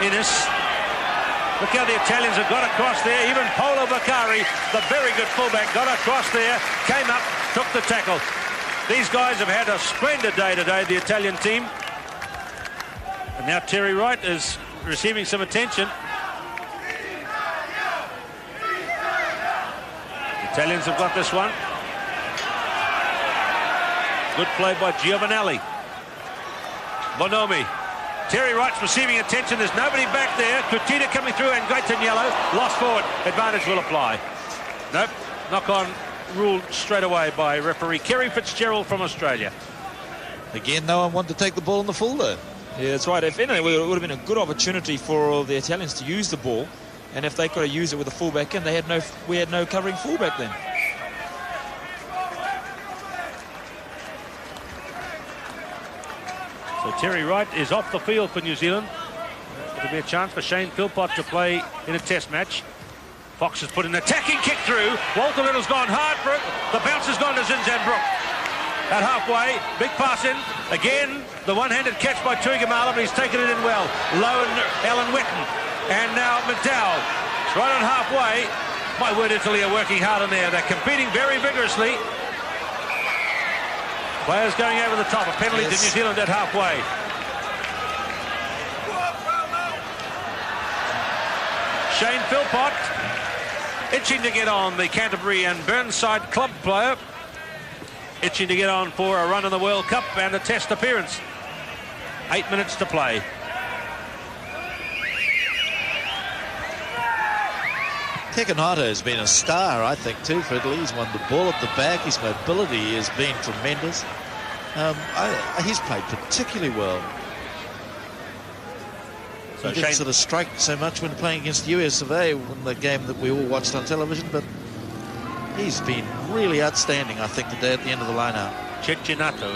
Innes. Look how the Italians have got across there. Even Paolo Bakari, the very good fullback, got across there, came up, took the tackle. These guys have had a splendid day today, the Italian team. And now Terry Wright is receiving some attention. The Italians have got this one. Good play by Giovanelli. Bonomi. Terry Wright's receiving attention. There's nobody back there. Cuttitta coming through and Gaetaniello lost forward. Advantage will apply. Nope. knock-on ruled straight away by referee Kerry Fitzgerald from Australia. Again, no one wanted to take the ball in the full there. Yeah, that's right. If anything, it would have been a good opportunity for the Italians to use the ball, and if they could have used it with the fullback in, we had no covering fullback then. So Terry Wright is off the field for New Zealand. It'll be a chance for Shane Philpott to play in a test match. Fox has put an attacking kick through. Walter Little's gone hard for it. The bounce has gone to Zinzan Brooke. At halfway, big pass in. Again, the one-handed catch by Tuigamala, but he's taken it in well. Low and Alan Witten. And now McDowell. It's right on halfway. My word, Italy are working hard in there. They're competing very vigorously. Players going over the top. A penalty to New Zealand at halfway. Shane Philpott itching to get on, the Canterbury and Burnside club player. Itching to get on for a run in the World Cup and a test appearance. 8 minutes to play. Cuttitta has been a star, I think, too, for Italy. He's won the ball at the back. His mobility has been tremendous. He's played particularly well. So he didn't sort of strike so much when playing against the US of A in the game that we all watched on television, but he's been really outstanding, I think, today at the end of the line-out. Cecchinato.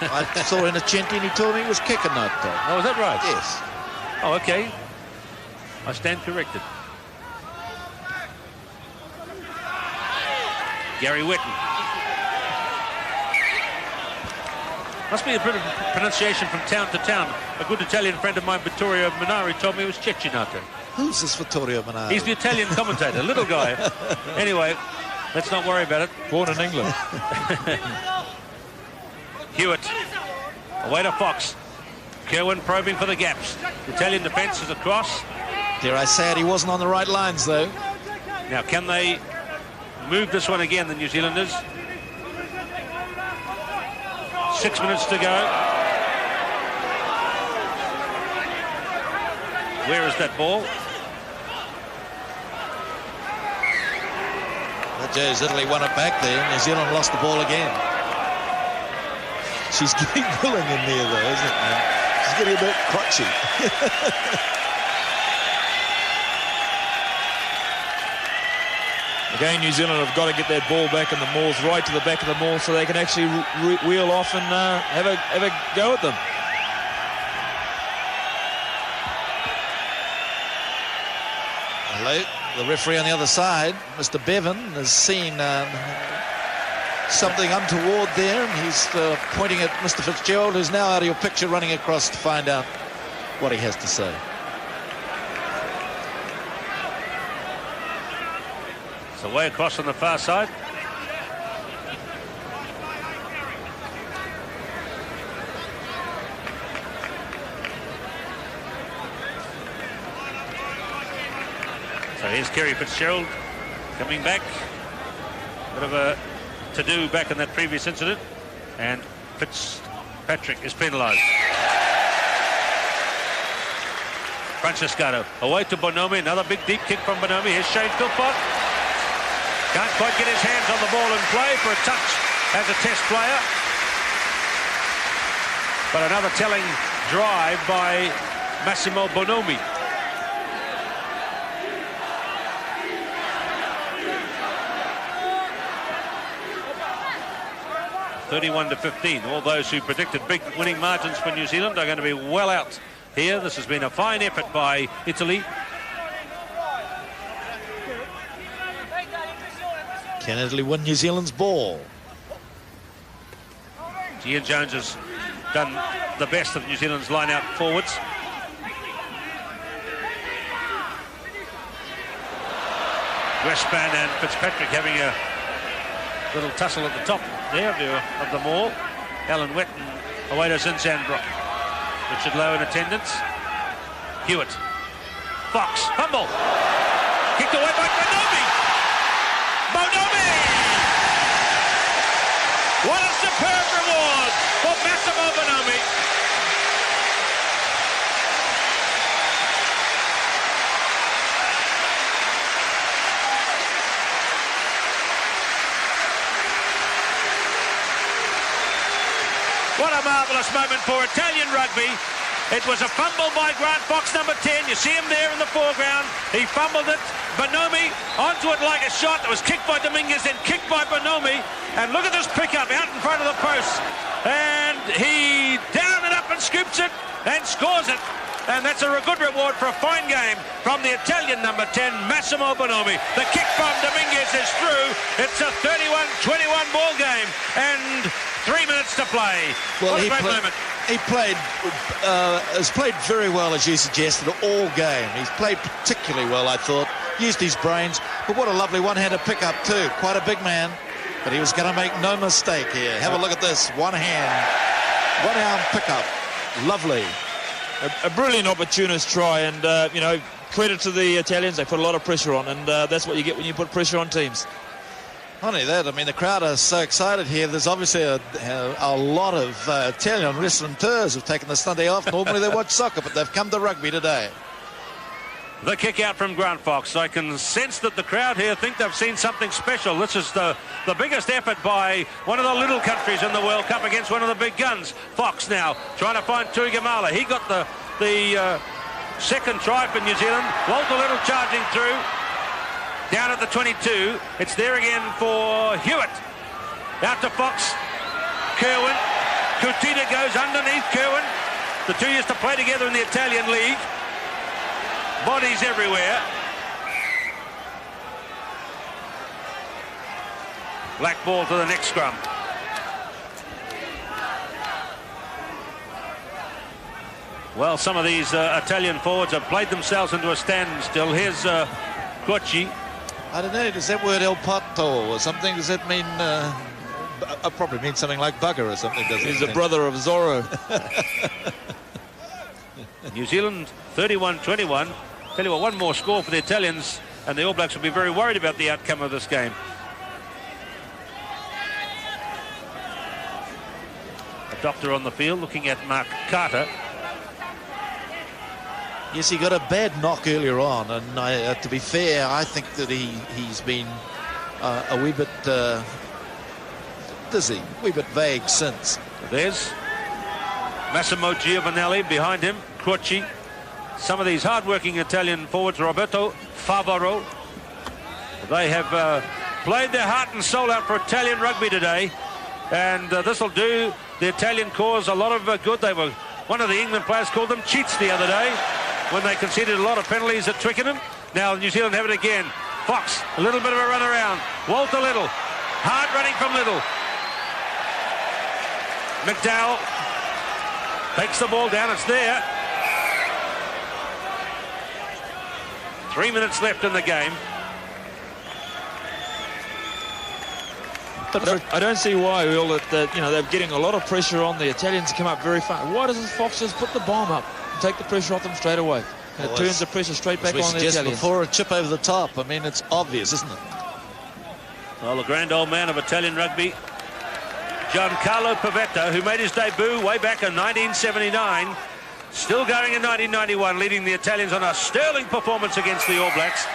I saw Innocenti and he told me it was Cecchinato. Oh, is that right? Yes. Oh, okay. I stand corrected. Gary Witten. Must be a bit of pronunciation from town to town. A good Italian friend of mine, Vittorio Minari, told me it was Cecchinato. Who's this Vittorio Minari? He's the Italian commentator, little guy. Anyway, let's not worry about it. Born in England. Hewett. Away to Fox. Kerwin probing for the gaps. The Italian defence is across. Dare I say it, he wasn't on the right lines, though. Now, can they move this one again, the New Zealanders? 6 minutes to go. Where is that ball? Joe's Italy won it back there. New Zealand lost the ball again. She's getting willing in there, though, isn't it, man? She's getting a bit crotchy. Again, New Zealand have got to get that ball back in the mauls, right to the back of the maul, so they can actually wheel off and have a go at them. Hello, the referee on the other side, Mr. Bevan, has seen something untoward there, and he's pointing at Mr. Fitzgerald, who's now out of your picture, running across to find out what he has to say. So way across on the far side. So here's Kerry Fitzgerald coming back. Bit of a to-do back in that previous incident. And Fitzpatrick is penalised. Francescato away to Bonomi. Another big deep kick from Bonomi. Here's Shane Philpott. Can't quite get his hands on the ball and play for a touch as a test player. But another telling drive by Massimo Bonomi. (31-15). All those who predicted big winning margins for New Zealand are going to be well out here. This has been a fine effort by Italy. Can Italy win New Zealand's ball? Ian Jones has done the best of New Zealand's line-out forwards. Grespan and Fitzpatrick having a little tussle at the top there of the maul. Alan Witten away to Zinzan Brooke. Richard Lowe in attendance. Hewett. Fox. Fumble. Kicked away by Bonomi. Bonomi! What a superb reward for Massimo Bonomi. What a marvellous moment for Italian rugby. It was a fumble by Grant Fox, number 10. You see him there in the foreground. He fumbled it. Bonomi onto it like a shot. It was kicked by Dominguez, then kicked by Bonomi. And look at this pickup out in front of the post. And he down and up and scoops it and scores it. And that's a good reward for a fine game from the Italian number 10, Massimo Bonomi. The kick from Dominguez is through. It's a 31-21 ball game and 3 minutes to play. Well, what a great moment. He has played very well, as you suggested, all game. He's played particularly well, I thought. Used his brains. But what a lovely one-handed pickup too. Quite a big man. But he was going to make no mistake here. Have a look at this. One-arm pickup. Lovely. A brilliant opportunist try, and credit to the Italians. They put a lot of pressure on, and that's what you get when you put pressure on teams. Not only that, I mean, the crowd are so excited here. There's obviously a lot of Italian restaurateurs who've taken the Sunday off. Normally they watch soccer, but they've come to rugby today. The kick out from Grant Fox. I can sense that the crowd here think they've seen something special. This is the biggest effort by one of the little countries in the World Cup against one of the big guns. Fox now trying to find Tuigamala. He got the second try for New Zealand. Walter Little charging through. Down at the 22. It's there again for Hewett. Out to Fox. Kerwin. Cuttitta goes underneath Kerwin. The two used to play together in the Italian League. Bodies everywhere. Black ball to the next scrum. Well, some of these Italian forwards have played themselves into a standstill. Here's Quacci. I don't know, does that word El Pato or something, does that mean... probably means something like bugger or something, doesn't it? He's the brother of Zorro. New Zealand 31-21. Tell you what, one more score for the Italians and the All Blacks will be very worried about the outcome of this game. A doctor on the field looking at Mark Carter. Yes, he got a bad knock earlier on, and to be fair, I think that he's been a wee bit dizzy, a wee bit vague since. There's Massimo Giovanelli behind him, Quacci. Some of these hard-working Italian forwards, Roberto Favaro, they have played their heart and soul out for Italian rugby today, and this will do the Italian cause a lot of good. One of the England players called them cheats the other day when they conceded a lot of penalties at Twickenham. Now New Zealand have it again. Fox, a little bit of a run around. Walter Little, hard running from Little. McDowell takes the ball down, it's there. 3 minutes left in the game. I don't see why, Will, that they're getting a lot of pressure on the Italians to come up very fast. Why doesn't Fox just put the bomb up and take the pressure off them straight away? And it turns the pressure straight back on the Italians. Before a chip over the top. I mean, it's obvious, isn't it? Well, the grand old man of Italian rugby, Giancarlo Pavetta, who made his debut way back in 1979, still going in 1991, leading the Italians on a sterling performance against the All Blacks.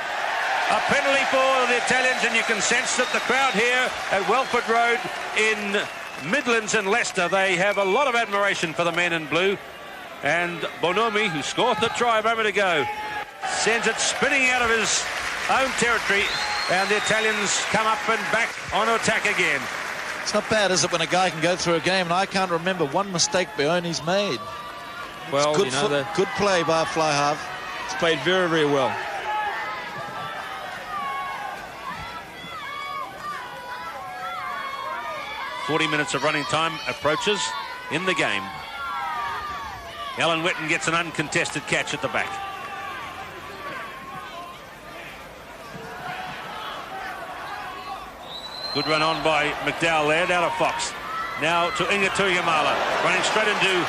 A penalty for the Italians, and you can sense that the crowd here at Welford Road in Midlands and Leicester, they have a lot of admiration for the men in blue. And Bonomi, who scored the try a moment ago, sends it spinning out of his own territory, and the Italians come up and back on attack again. It's not bad, is it, when a guy can go through a game, and I can't remember one mistake Bonomi's made. Well, good play by a fly half. It's played very, very well. .40 minutes of running time approaches in the game. Alan Witten gets an uncontested catch at the back. Good run on by McDowell there, down to Fox. Now to Tuigamala, running straight into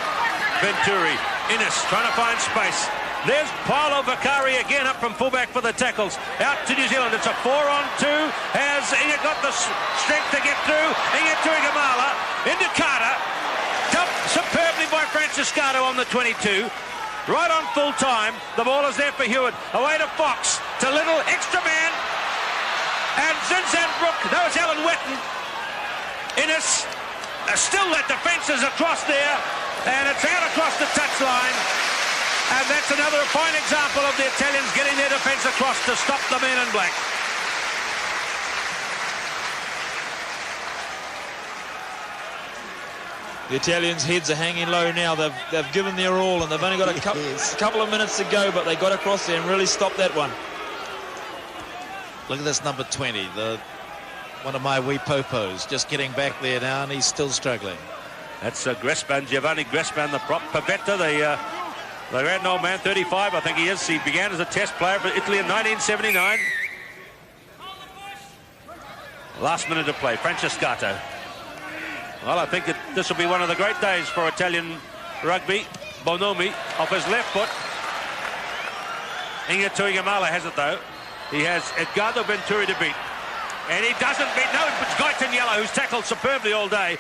Venturi. Innes trying to find space. There's Paolo Vicari again up from fullback for the tackles. Out to New Zealand. It's a 4-on-2. Has Inga got the strength to get through? Inga Tuigamala into Carter. Dumped superbly by Franciscato on the 22. Right on full time. The ball is there for Hewett. Away to Fox. To Little. Extra man. And Zinzan Brooke. That was Alan Witten. Innes Still that defence is across there, and it's out across the touchline. And that's another fine example of the Italians getting their defence across to stop the men in black. The Italians' heads are hanging low now. They've given their all, and they've only got a couple of minutes to go, but they got across there and really stopped that one. Look at this number 20, one of my wee popos, just getting back there now, and he's still struggling. That's Grespan, Giovanni Grespan, the prop. Pavetta, the grand old man, 35, I think he is. He began as a test player for Italy in 1979. Last minute of play, Francescato. Well, I think that this will be one of the great days for Italian rugby. Bonomi off his left foot. Inga Tuigamala has it, though. He has Edgardo Venturi to beat. And he doesn't beat. No, it's Gaetaniello, who's tackled superbly all day.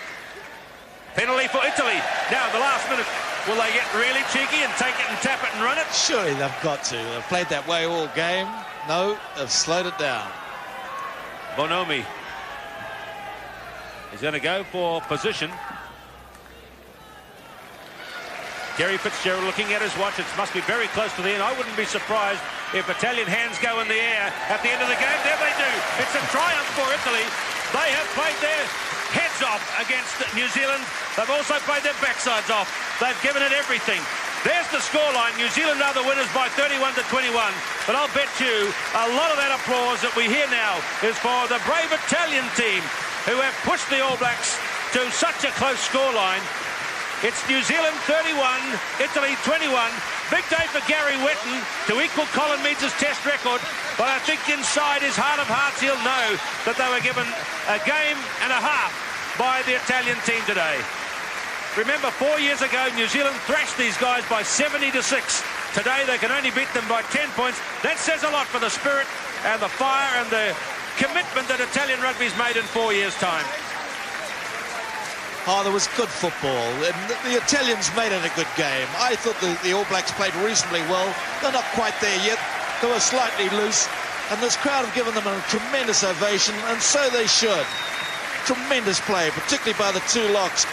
Penalty for Italy. Now, the last minute, will they get really cheeky and take it and tap it and run it? Surely they've got to. They've played that way all game. No, they've slowed it down. Bonomi. He's going to go for position. Gary Fitzgerald looking at his watch. It must be very close to the end. I wouldn't be surprised if Italian hands go in the air at the end of the game. There they do. It's a triumph for Italy. They have played their heads off against New Zealand. They've also played their backsides off. They've given it everything. There's the scoreline. New Zealand are the winners by 31-21. But I'll bet you a lot of that applause that we hear now is for the brave Italian team who have pushed the All Blacks to such a close scoreline. It's New Zealand 31, Italy 21. Big day for Gary Wetton to equal Colin Meads' test record. But I think inside his heart of hearts he'll know that they were given a game and a half by the Italian team today. Remember, 4 years ago, New Zealand thrashed these guys by 70-6. Today, they can only beat them by 10 points. That says a lot for the spirit and the fire and the commitment that Italian rugby's made in 4 years' time. Oh, there was good football, and the Italians made it a good game. I thought the All Blacks played reasonably well. They're not quite there yet. They were slightly loose, and this crowd have given them a tremendous ovation, and so they should. Tremendous play, particularly by the two locks.